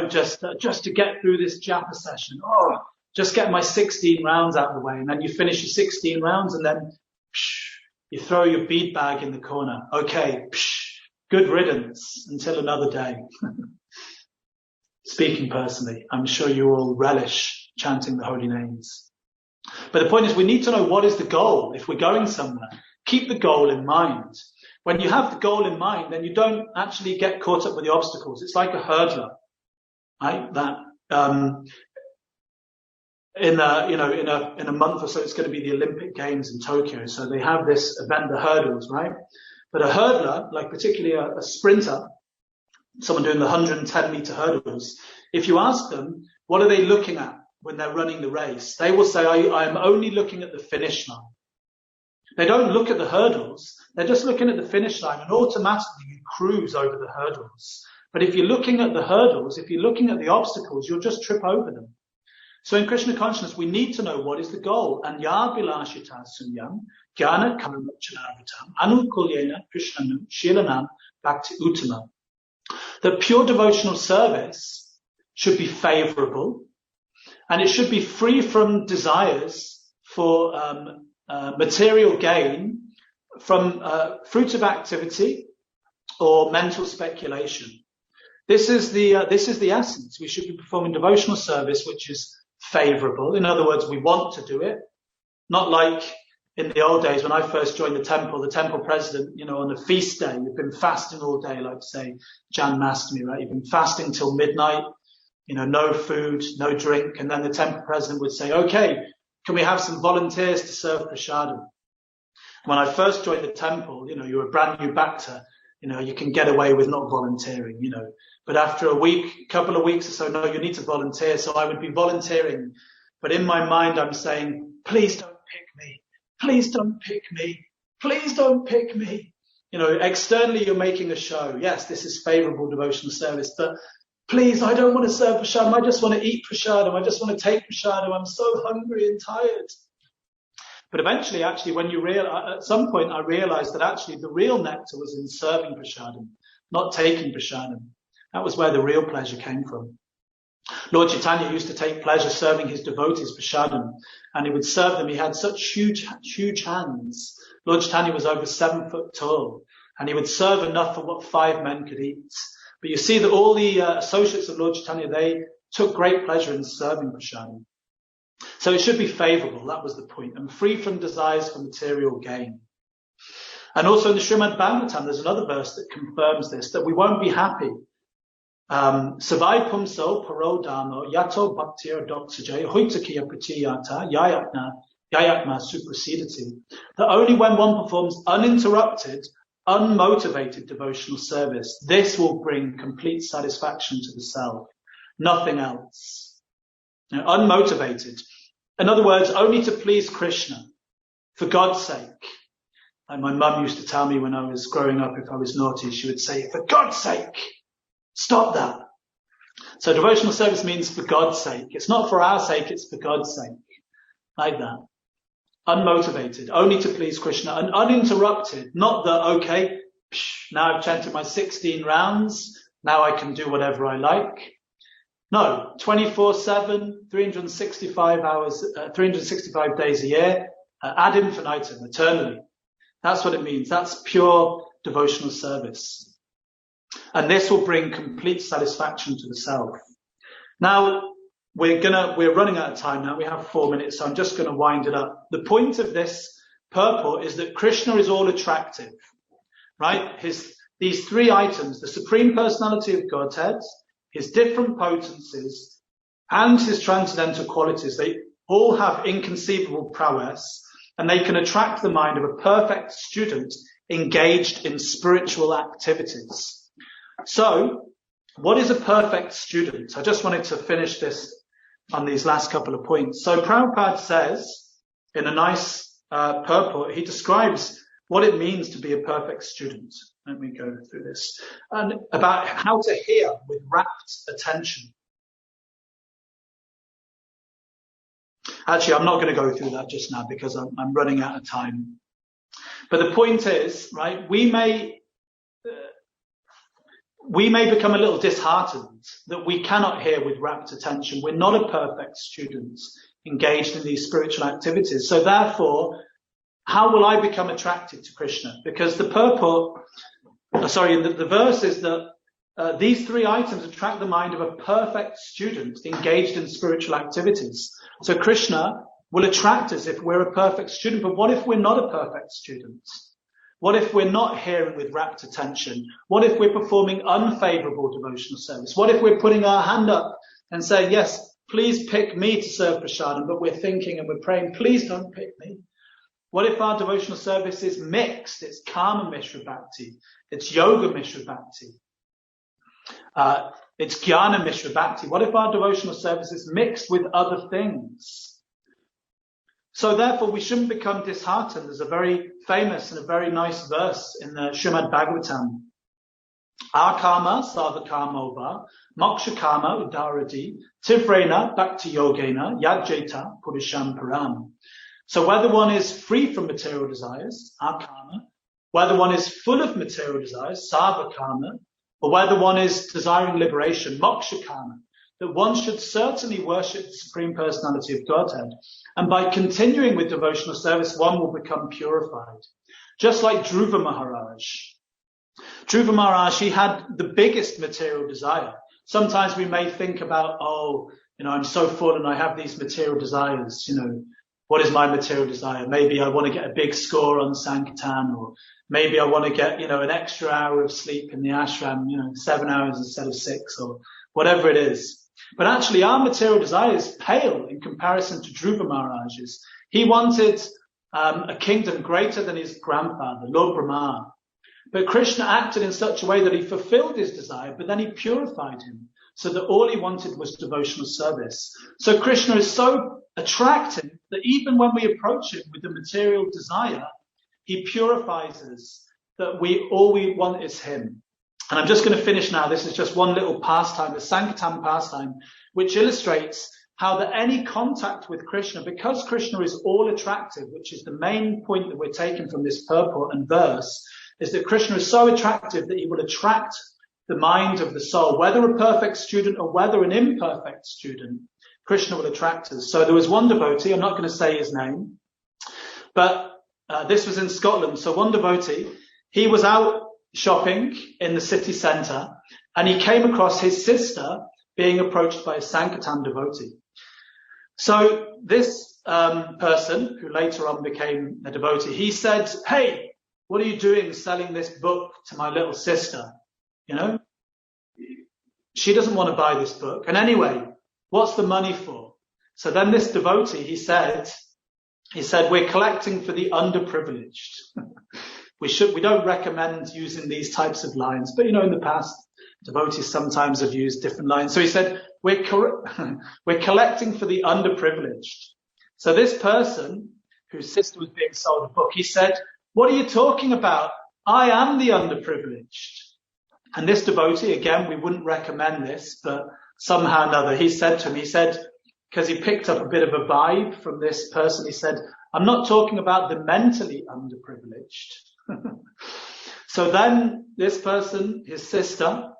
S1: just to get through this japa session. Oh, just get my 16 rounds out of the way. And then you finish your 16 rounds and then you throw your bead bag in the corner. Okay, good riddance until another day. Speaking personally, I'm sure you all relish chanting the holy names. But the point is, we need to know what is the goal if we're going somewhere. Keep the goal in mind. When you have the goal in mind, then you don't actually get caught up with the obstacles. It's like a hurdler, right? That in a month or so, it's going to be the Olympic Games in Tokyo. So they have this event, the hurdles, right? But a hurdler, like particularly a sprinter, someone doing the 110-meter hurdles, if you ask them, what are they looking at when they're running the race? They will say, I'm only looking at the finish line. They don't look at the hurdles. They're just looking at the finish line, and automatically you cruise over the hurdles. But if you're looking at the hurdles, if you're looking at the obstacles, you'll just trip over them. So in Krishna consciousness, we need to know what is the goal. Anya bilashita sunyam, jnana karmachanavatam, anukulyena krishnanam, shilanam, bhakti uttama. The pure devotional service should be favorable, and it should be free from desires for material gain from fruits of activity or mental speculation. This is the essence. We should be performing devotional service which is favorable. In other words, we want to do it. Not like in the old days when I first joined the temple president, on a feast day, you've been fasting all day, like say Janmashtami, right? You've been fasting till midnight, no food, no drink. And then the temple president would say, okay, can we have some volunteers to serve prasadam? When I first joined the temple, you were brand new bhakta, you can get away with not volunteering, But after a couple of weeks or so, no, you need to volunteer. So I would be volunteering. But in my mind, I'm saying, please don't pick me. Please don't pick me. Please don't pick me. Externally, you're making a show. Yes, this is favorable devotional service, but please, I don't want to serve prasadam. I just want to eat prasadam. I just want to take prasadam. I'm so hungry and tired. But eventually, actually, at some point, I realized that actually the real nectar was in serving prasadam, not taking prasadam. That was where the real pleasure came from. Lord Caitanya used to take pleasure serving his devotees prasadam, and he would serve them. He had such huge hands. Lord Caitanya was over 7 foot tall, and he would serve enough for what 5 men could eat. But you see that all the associates of Lord Caitanya, they took great pleasure in serving prasadam. So it should be favorable, that was the point, and free from desires for material gain. And also in the Srimad Bhagavatam, there's another verse that confirms this, that we won't be happy. Savai pumso paro dharmo yato bhaktir doksajay hoitakiya pratiyata yayatma suprasidati. That only when one performs uninterrupted, unmotivated devotional service, this will bring complete satisfaction to the self. Nothing else. Unmotivated. In other words, only to please Krishna, for God's sake. Like my mum used to tell me when I was growing up, if I was naughty, she would say, for God's sake, stop that. So devotional service means for God's sake. It's not for our sake, it's for God's sake. Like that. Unmotivated, only to please Krishna, and uninterrupted. Not that, okay, now I've chanted my 16 rounds, now I can do whatever I like. No, 24/7, 365 hours, 365 days a year, ad infinitum, eternally. That's what it means. That's pure devotional service. And this will bring complete satisfaction to the self. Now, we're running out of time now. We have 4 minutes, so I'm just going to wind it up. The point of this purport is that Krishna is all attractive, right? These 3 items, the Supreme Personality of Godhead, his different potencies, and his transcendental qualities, they all have inconceivable prowess, and they can attract the mind of a perfect student engaged in spiritual activities. So, what is a perfect student? I just wanted to finish this on these last couple of points. So Prabhupada says, in a nice purport, he describes what it means to be a perfect student. Let me go through this. And about how to hear with rapt attention. Actually, I'm not going to go through that just now because I'm running out of time. But the point is, right, we may we may become a little disheartened that we cannot hear with rapt attention. We're not a perfect student engaged in these spiritual activities. So therefore, how will I become attracted to Krishna? Because the purport, the verse is that these three items attract the mind of a perfect student engaged in spiritual activities. So Krishna will attract us if we're a perfect student. But what if we're not a perfect student? What if we're not hearing with rapt attention? What if we're performing unfavorable devotional service? What if we're putting our hand up and saying, yes, please pick me to serve prasadam, but we're thinking and we're praying, please don't pick me. What if our devotional service is mixed? It's Karma Mishra Bhakti. It's Yoga Mishra Bhakti. It's Jnana Mishra Bhakti. What if our devotional service is mixed with other things? So therefore, we shouldn't become disheartened. There's a very famous and a very nice verse in the Srimad Bhagavatam. Akarma sarvakarma va moksha karma udarati tivrena bhakti yogena yajeta purisham param. So whether one is free from material desires, akarma, whether one is full of material desires, sarvakarma, or whether one is desiring liberation, moksha karma, that one should certainly worship the Supreme Personality of Godhead. And by continuing with devotional service, one will become purified. Just like Dhruva Maharaj. Dhruva Maharaj, he had the biggest material desire. Sometimes we may think about, I'm so full and I have these material desires. What is my material desire? Maybe I want to get a big score on Sankirtan, or maybe I want to get, an extra hour of sleep in the ashram, 7 hours instead of 6, or whatever it is. But actually our material desires pale in comparison to Dhruva Maharaj's. He wanted a kingdom greater than his grandfather, Lord Brahma. But Krishna acted in such a way that he fulfilled his desire, but then he purified him, so that all he wanted was devotional service. So Krishna is so attractive that even when we approach him with the material desire, he purifies us, that all we want is him. And I'm just going to finish now. This is just one little pastime, the Sankirtan pastime, which illustrates how that any contact with Krishna, because Krishna is all attractive, which is the main point that we're taking from this purport and verse, is that Krishna is so attractive that he will attract the mind of the soul, whether a perfect student or whether an imperfect student. Krishna will attract us. So there was one devotee, I'm not going to say his name, but this was in Scotland. So one devotee, he was out shopping in the city centre, and he came across his sister being approached by a Sankirtan devotee. So this person, who later on became a devotee, he said, "Hey, what are you doing selling this book to my little sister? She doesn't want to buy this book. And anyway, what's the money for?" So then this devotee, he said, "We're collecting for the underprivileged." We don't recommend using these types of lines, but in the past, devotees sometimes have used different lines. So he said, we're collecting for the underprivileged. So this person, whose sister was being sold a book, he said, "What are you talking about? I am the underprivileged." And this devotee, again, we wouldn't recommend this, but somehow or another, he said to him, because he picked up a bit of a vibe from this person, he said, "I'm not talking about the mentally underprivileged." So then this person, his sister,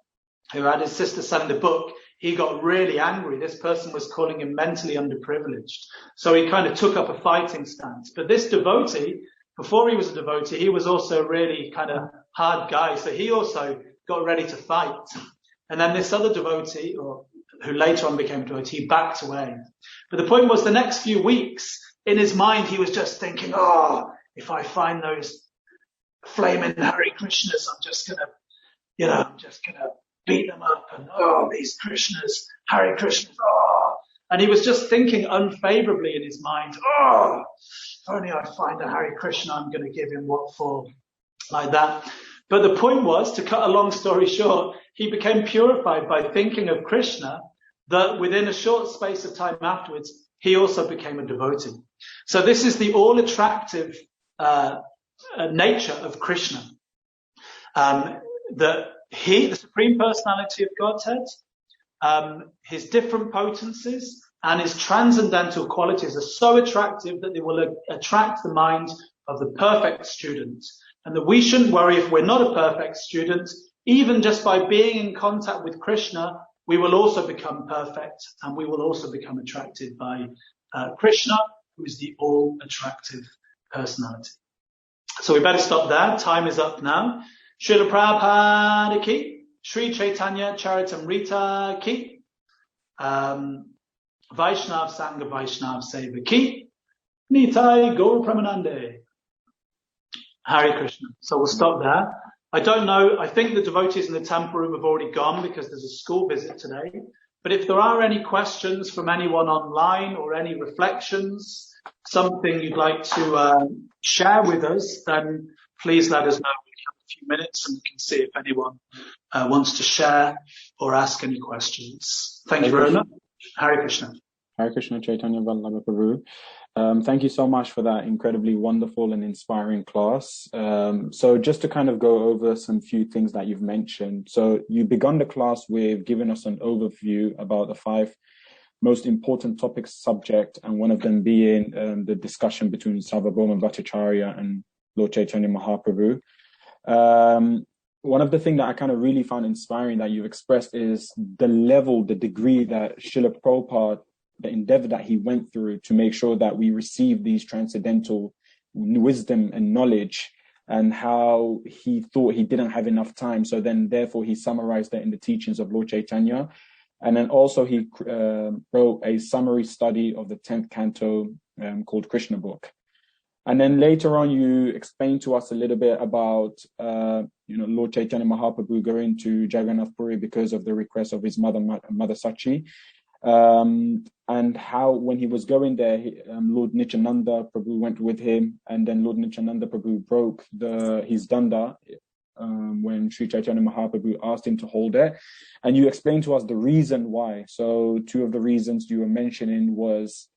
S1: who had his sister selling the book, he got really angry. This person was calling him mentally underprivileged. So he kind of took up a fighting stance. But this devotee, before he was a devotee, he was also a really kind of hard guy. So he also got ready to fight. And then this other devotee, who later on became a devotee, he backed away. But the point was, the next few weeks, in his mind, he was just thinking, if I find those flaming Hare Krishnas, I'm just gonna beat them up, and these Krishnas, Hare Krishnas, and he was just thinking unfavorably in his mind, if only I find a Hare Krishna, I'm going to give him what for, like that. But the point was, to cut a long story short, he became purified by thinking of Krishna, that within a short space of time afterwards, he also became a devotee. So this is the all-attractive nature of Krishna. The Supreme Personality of Godhead, his different potencies and his transcendental qualities are so attractive that they will attract the mind of the perfect student. And that we shouldn't worry if we're not a perfect student, even just by being in contact with Krishna, we will also become perfect, and we will also become attracted by Krishna, who is the all-attractive personality. So we better stop there. Time is up now. Srila Prabhupada ki, Sri Chaitanya Charitamrita ki, Vaishnav Sangha Vaishnav Seva ki, Nitai Gaur Pramanande. Hare Krishna. So we'll stop there. I don't know. I think the devotees in the temple room have already gone because there's a school visit today. But if there are any questions from anyone online or any reflections, something you'd like to share with us, then please let us know. We have a few minutes and we can see if anyone wants to share or ask any questions. Thank you very much. Hare Krishna.
S2: Hare Krishna, Caitanya Vallabha Prabhu. Thank you so much for that incredibly wonderful and inspiring class. So just to kind of go over some few things that you've mentioned. So you begun the class with giving us an overview about the 5 most important topics subject, and one of them being the discussion between Sarvabhauma Bhattacharya and Lord Chaitanya Mahaprabhu. One of the things that I kind of really found inspiring that you've expressed is the degree that Srila Prabhupada, the endeavor that he went through to make sure that we receive these transcendental wisdom and knowledge, and how he thought he didn't have enough time. So then therefore he summarized that in the teachings of Lord Chaitanya. And then also he wrote a summary study of the 10th canto called Krishna Book. And then later on, you explained to us a little bit about, Lord Chaitanya Mahaprabhu going to Jagannath Puri because of the request of his mother Sachi. And how when he was going there, Lord Nityananda Prabhu went with him, and then Lord Nityananda Prabhu broke his danda when Sri Chaitanya Mahaprabhu asked him to hold it. And you explained to us the reason why. So 2 of the reasons you were mentioning was,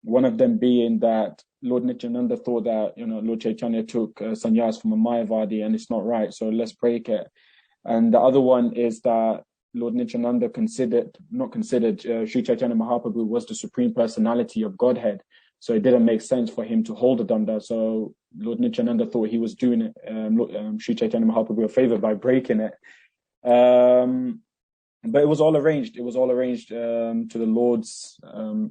S2: one of them being that Lord Nityananda thought that, Lord Chaitanya took sannyas from a Mayavadi and it's not right, so let's break it. And the other one is that Lord Nityananda Sri Chaitanya Mahaprabhu was the Supreme Personality of Godhead. So it didn't make sense for him to hold the danda. So Lord Nityananda thought he was doing it, Sri Chaitanya Mahaprabhu a favor by breaking it. But it was all arranged. It was all arranged to the Lord's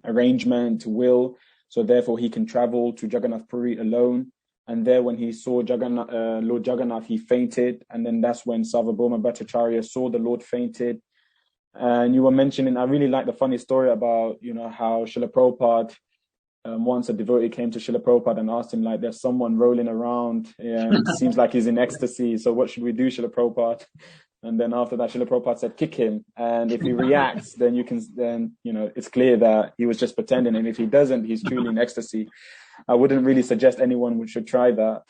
S2: arrangement, will. So therefore he can travel to Jagannath Puri alone. And there when he saw Lord Jagannath, he fainted. And then that's when Sarvabhauma Bhattacharya saw the Lord fainted. And you were mentioning, I really like the funny story about, how Srila Prabhupada, once a devotee came to Srila Prabhupada and asked him, like, there's someone rolling around and seems like he's in ecstasy. So what should we do, Srila Prabhupada? And then after that, Srila Prabhupada said, kick him. And if he reacts, then it's clear that he was just pretending. And if he doesn't, he's truly in ecstasy. I wouldn't really suggest anyone should try that.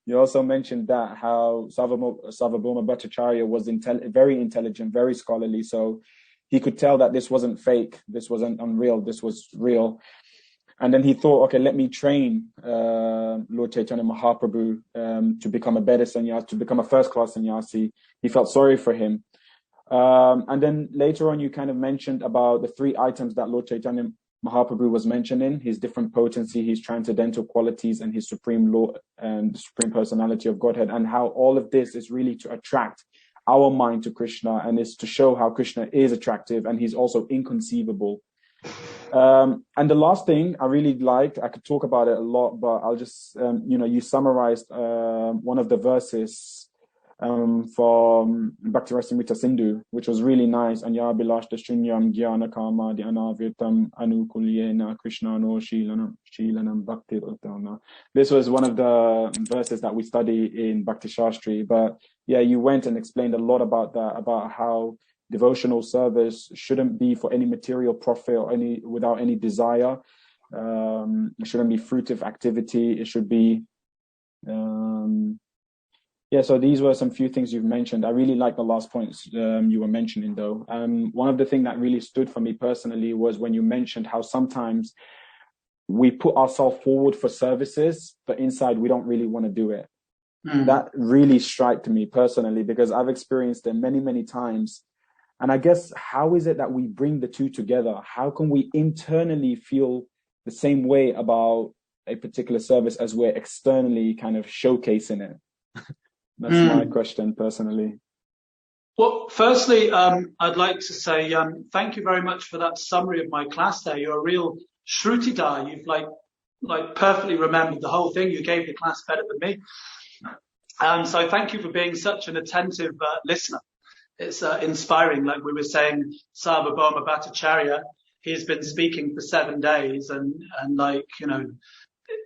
S2: You also mentioned that how Sarvabhauma Bhattacharya was very intelligent, very scholarly. So he could tell that this wasn't fake. This wasn't unreal. This was real. And then he thought, okay, let me train Lord Chaitanya Mahaprabhu to become a better sannyasi, to become a first-class sannyasi. He felt sorry for him. And then later on, you kind of mentioned about the 3 items that Lord Chaitanya Mahaprabhu was mentioning: his different potency, his transcendental qualities, and his supreme law and the supreme personality of Godhead, and how all of this is really to attract our mind to Krishna, and is to show how Krishna is attractive and he's also inconceivable. And the last thing I really liked, I could talk about it a lot, but I'll just, you summarized one of the verses from Bhakti-rasamrita Sindhu, which was really nice. Anya bilashta shunyam jnana kama di anavirtam anukulyena krishnano shilanam bhakti uttama. This was one of the verses that we study in Bhakti Shastri. But yeah, you went and explained a lot about that, about how devotional service shouldn't be for any material profit or without any desire. It shouldn't be fruitive activity. It should be so these were some few things you've mentioned. I really like the last points you were mentioning, though. One of the things that really stood for me personally was when you mentioned how sometimes we put ourselves forward for services, but inside we don't really want to do it. That really struck me personally, because I've experienced it many, many times. And I guess, how is it that we bring the two together? How can we internally feel the same way about a particular service as we're externally kind of showcasing it? That's my question personally.
S1: Well, firstly, I'd like to say thank you very much for that summary of my class there. You're a real Shrutidar. You've like perfectly remembered the whole thing. You gave the class better than me. So thank you for being such an attentive listener. It's inspiring. Like we were saying, Sarvabhauma Bhattacharya, he's been speaking for 7 days and like,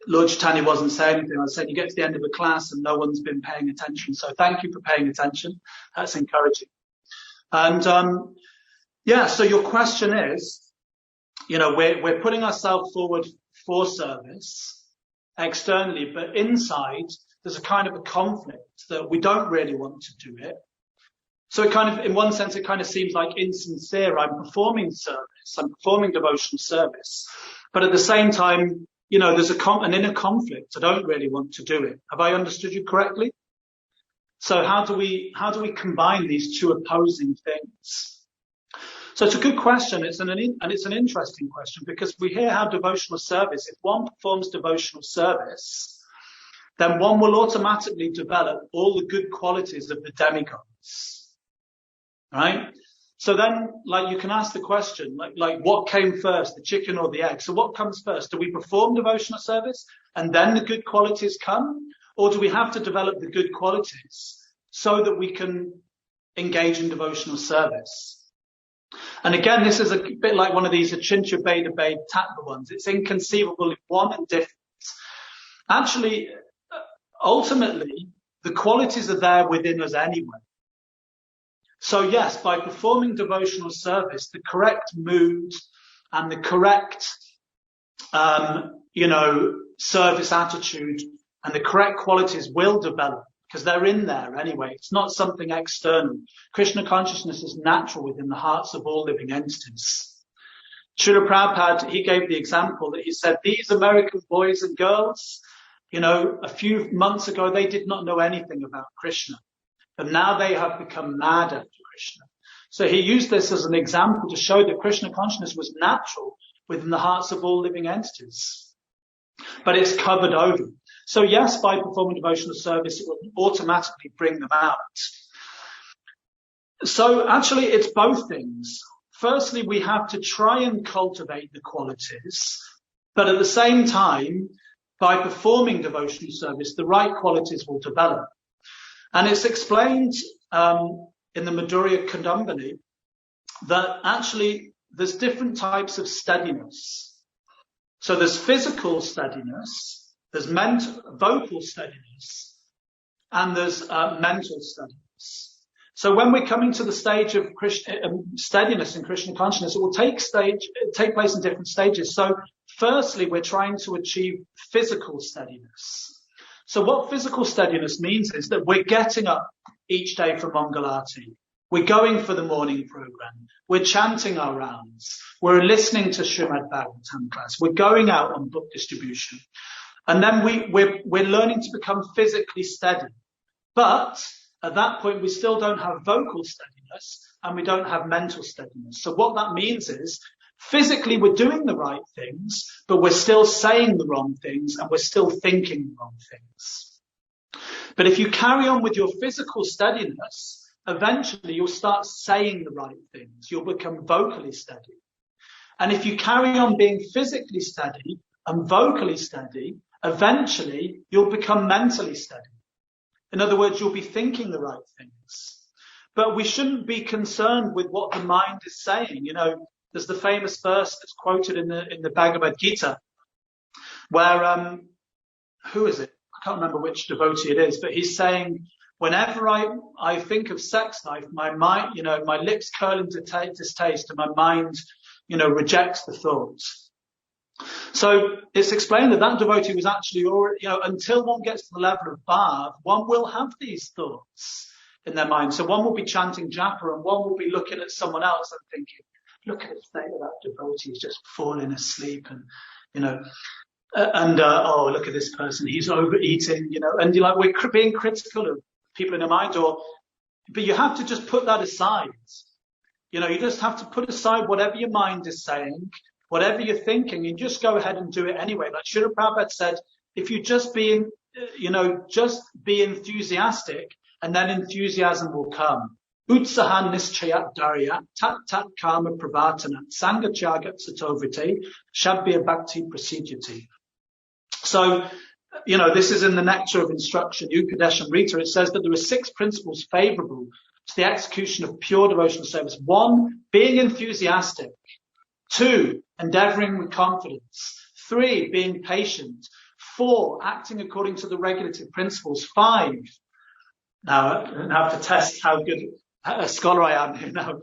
S1: Lord Chaitanya wasn't saying anything. I said, you get to the end of the class and no one's been paying attention. So thank you for paying attention. That's encouraging. And, so your question is, we're putting ourselves forward for service externally, but inside there's a kind of a conflict that we don't really want to do it. So it kind of, in one sense, it kind of seems like insincere. I'm performing service. I'm performing devotional service. But at the same time, there's an inner conflict. I don't really want to do it. Have I understood you correctly? So how do we combine these two opposing things? So it's a good question. It's an interesting question because we hear how devotional service, if one performs devotional service, then one will automatically develop all the good qualities of the demigods. Right? So then, you can ask the question, what came first, the chicken or the egg? So what comes first? Do we perform devotional service and then the good qualities come? Or do we have to develop the good qualities so that we can engage in devotional service? And again, this is a bit like one of these Achincha Beda Beda Tattva ones. It's inconceivable if one and different. Actually, ultimately, the qualities are there within us anyway. So yes, by performing devotional service, the correct mood and the correct, service attitude and the correct qualities will develop because they're in there anyway. It's not something external. Krishna consciousness is natural within the hearts of all living entities. Srila Prabhupada, he gave the example that he said, these American boys and girls, a few months ago, they did not know anything about Krishna. But now they have become mad after Krishna. So he used this as an example to show that Krishna consciousness was natural within the hearts of all living entities. But it's covered over. So yes, by performing devotional service, it will automatically bring them out. So actually, it's both things. Firstly, we have to try and cultivate the qualities. But at the same time, by performing devotional service, the right qualities will develop. And it's explained in the Madhurya Kadambini that actually there's different types of steadiness. So there's physical steadiness, there's vocal steadiness, and there's mental steadiness. So when we're coming to the stage of steadiness in Krishna consciousness, it will take place in different stages. So firstly, we're trying to achieve physical steadiness. So what physical steadiness means is that we're getting up each day for Mangalarti. We're going for the morning program. We're chanting our rounds. We're listening to Srimad Bhagavatam class. We're going out on book distribution. And then we're learning to become physically steady. But at that point, we still don't have vocal steadiness and we don't have mental steadiness. So what that means is physically, we're doing the right things, but we're still saying the wrong things and we're still thinking the wrong things. But if you carry on with your physical steadiness, eventually you'll start saying the right things. You'll become vocally steady. And if you carry on being physically steady and vocally steady, eventually you'll become mentally steady. In other words, you'll be thinking the right things. But we shouldn't be concerned with what the mind is saying. There's the famous verse that's quoted in the Bhagavad Gita, where who is it? I can't remember which devotee it is, but he's saying, whenever I think of sex life, my mind, my lips curl into distaste, and my mind, rejects the thoughts. So it's explained that devotee was actually already, until one gets to the level of bhav, one will have these thoughts in their mind. So one will be chanting japa, and one will be looking at someone else and thinking, look at the state of that devotee, he's just falling asleep and, oh, look at this person, he's overeating, and we're being critical of people in our mind, but you have to just put that aside. You just have to put aside whatever your mind is saying, whatever you're thinking, and just go ahead and do it anyway. Like Srila Prabhupada said, if you just be enthusiastic, and then enthusiasm will come. Utsahan nischayat daryat, tat tat karma pravartanat, sangachagat satovite, shabhya bhakti prasidyati. So, this is in the Nectar of Instruction, Upadesham Rita. It says that there are 6 principles favorable to the execution of pure devotional service. 1, being enthusiastic. 2, endeavoring with confidence. 3, being patient. 4, acting according to the regulative principles. 5, now I have to test how good a scholar I am here now.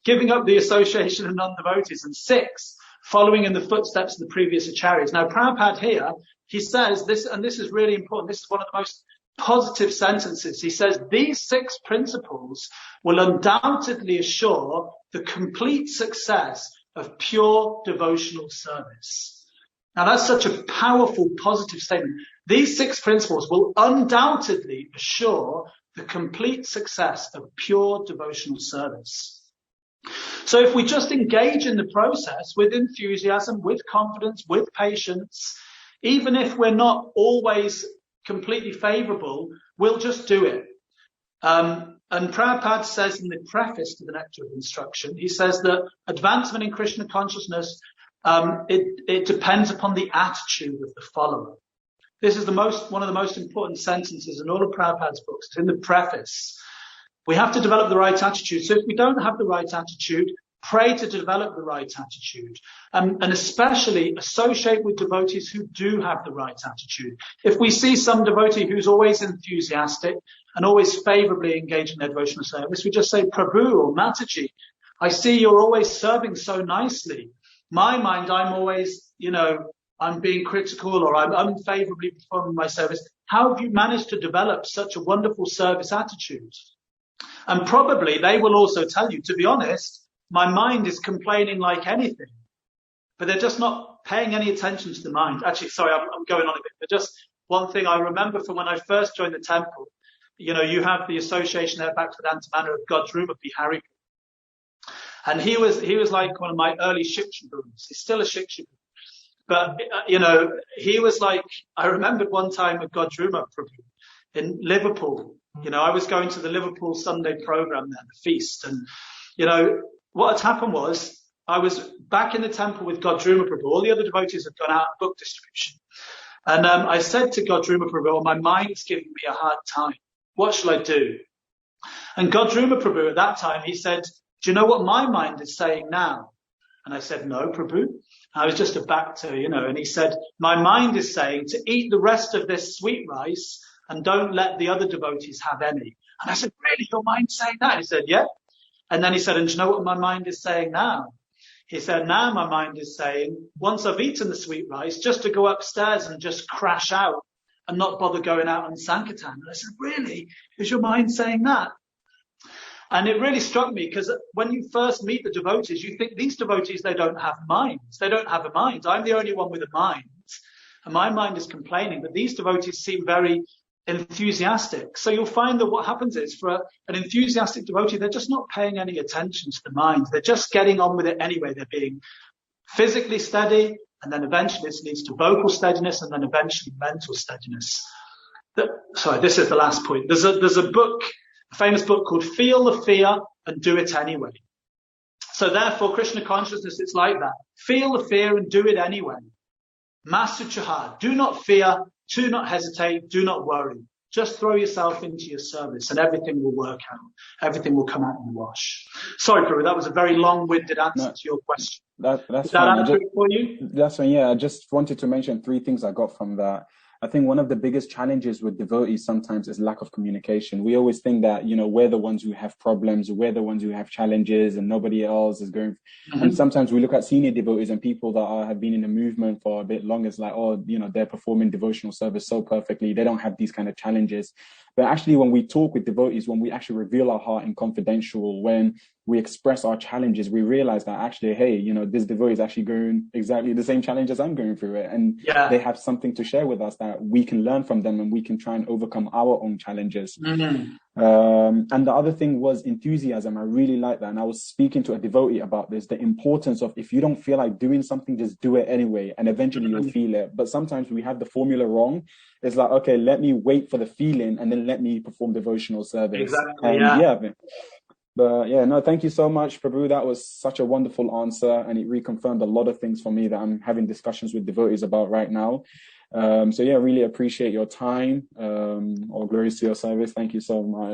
S1: Giving up the association of non-devotees. And 6, following in the footsteps of the previous acharyas. Now, Prabhupada here, he says this, and this is really important. This is one of the most positive sentences. He says these 6 principles will undoubtedly assure the complete success of pure devotional service. Now, that's such a powerful, positive statement. These 6 principles will undoubtedly assure the complete success of pure devotional service. So if we just engage in the process with enthusiasm, with confidence, with patience, even if we're not always completely favorable, we'll just do it. And Prabhupada says in the preface to the Nectar of Instruction, he says that advancement in Krishna consciousness, it depends upon the attitude of the follower. This is one of the most important sentences in all of Prabhupada's books. It's in the preface. We have to develop the right attitude. So if we don't have the right attitude, pray to develop the right attitude. And especially associate with devotees who do have the right attitude. If we see some devotee who's always enthusiastic and always favorably engaged in their devotional service, we just say, Prabhu or Mataji, I see you're always serving so nicely. My mind, I'm always, I'm being critical or I'm unfavorably performing my service. How have you managed to develop such a wonderful service attitude? And probably they will also tell you, to be honest, my mind is complaining like anything, but they're just not paying any attention to the mind. Actually, sorry, I'm going on a bit, but just one thing I remember from when I first joined the temple, you have the association there back to the Antamana of Godruma Bihari. And he was like one of my early Shikshaguns. He's still a Shikshagun. But, he was like, I remembered one time at Godruma Prabhu in Liverpool. I was going to the Liverpool Sunday program there, the feast. And, what had happened was I was back in the temple with Godruma Prabhu. All the other devotees had gone out on book distribution. And I said to Godruma Prabhu, my mind's giving me a hard time. What shall I do? And Godruma Prabhu at that time, he said, do you know what my mind is saying now? And I said, no, Prabhu. I was just about to, and he said, my mind is saying to eat the rest of this sweet rice and don't let the other devotees have any. And I said, really, your mind's saying that? He said, yeah. And then he said, and do you know what my mind is saying now? He said, now my mind is saying, once I've eaten the sweet rice, just to go upstairs and just crash out and not bother going out on Sankirtan. And I said, really? Is your mind saying that? And it really struck me because when you first meet the devotees, you think these devotees, they don't have minds. They don't have a mind. I'm the only one with a mind. And my mind is complaining. But these devotees seem very enthusiastic. So you'll find that what happens is for an enthusiastic devotee, they're just not paying any attention to the mind. They're just getting on with it anyway. They're being physically steady, and then eventually this leads to vocal steadiness, and then eventually mental steadiness. This is the last point. There's a book, a famous book called Feel the Fear and Do It Anyway. So therefore, Krishna consciousness, it's like that. Feel the fear and do it anyway. Masu Chahar, do not fear, do not hesitate, do not worry. Just throw yourself into your service and everything will work out. Everything will come out in the wash. Sorry, Prabhu, that was a very long-winded answer to your question.
S2: That's
S1: Is that adequate for you?
S2: That's fine, yeah. I just wanted to mention 3 things I got from that. I think one of the biggest challenges with devotees sometimes is lack of communication. We always think that, we're the ones who have problems, we're the ones who have challenges and nobody else is going. Mm-hmm. And sometimes we look at senior devotees and people that have been in the movement for a bit longer. It's like, they're performing devotional service so perfectly. They don't have these kind of challenges. But actually, when we talk with devotees, when we actually reveal our heart in confidential, when we express our challenges, we realize that actually, hey, this devotee is actually going exactly the same challenge as I'm going through it. And they have something to share with us that we can learn from them and we can try and overcome our own challenges. Mm-hmm. And the other thing was enthusiasm. I really like that. And I was speaking to a devotee about this, the importance of, if you don't feel like doing something, just do it anyway. And eventually you'll feel it. But sometimes we have the formula wrong. It's like, okay, let me wait for the feeling and then let me perform devotional service.
S1: Exactly.
S2: And but yeah, no, thank you so much, Prabhu. That was such a wonderful answer. And it reconfirmed a lot of things for me that I'm having discussions with devotees about right now. So yeah, really appreciate your time. All glories to your service. Thank you so much.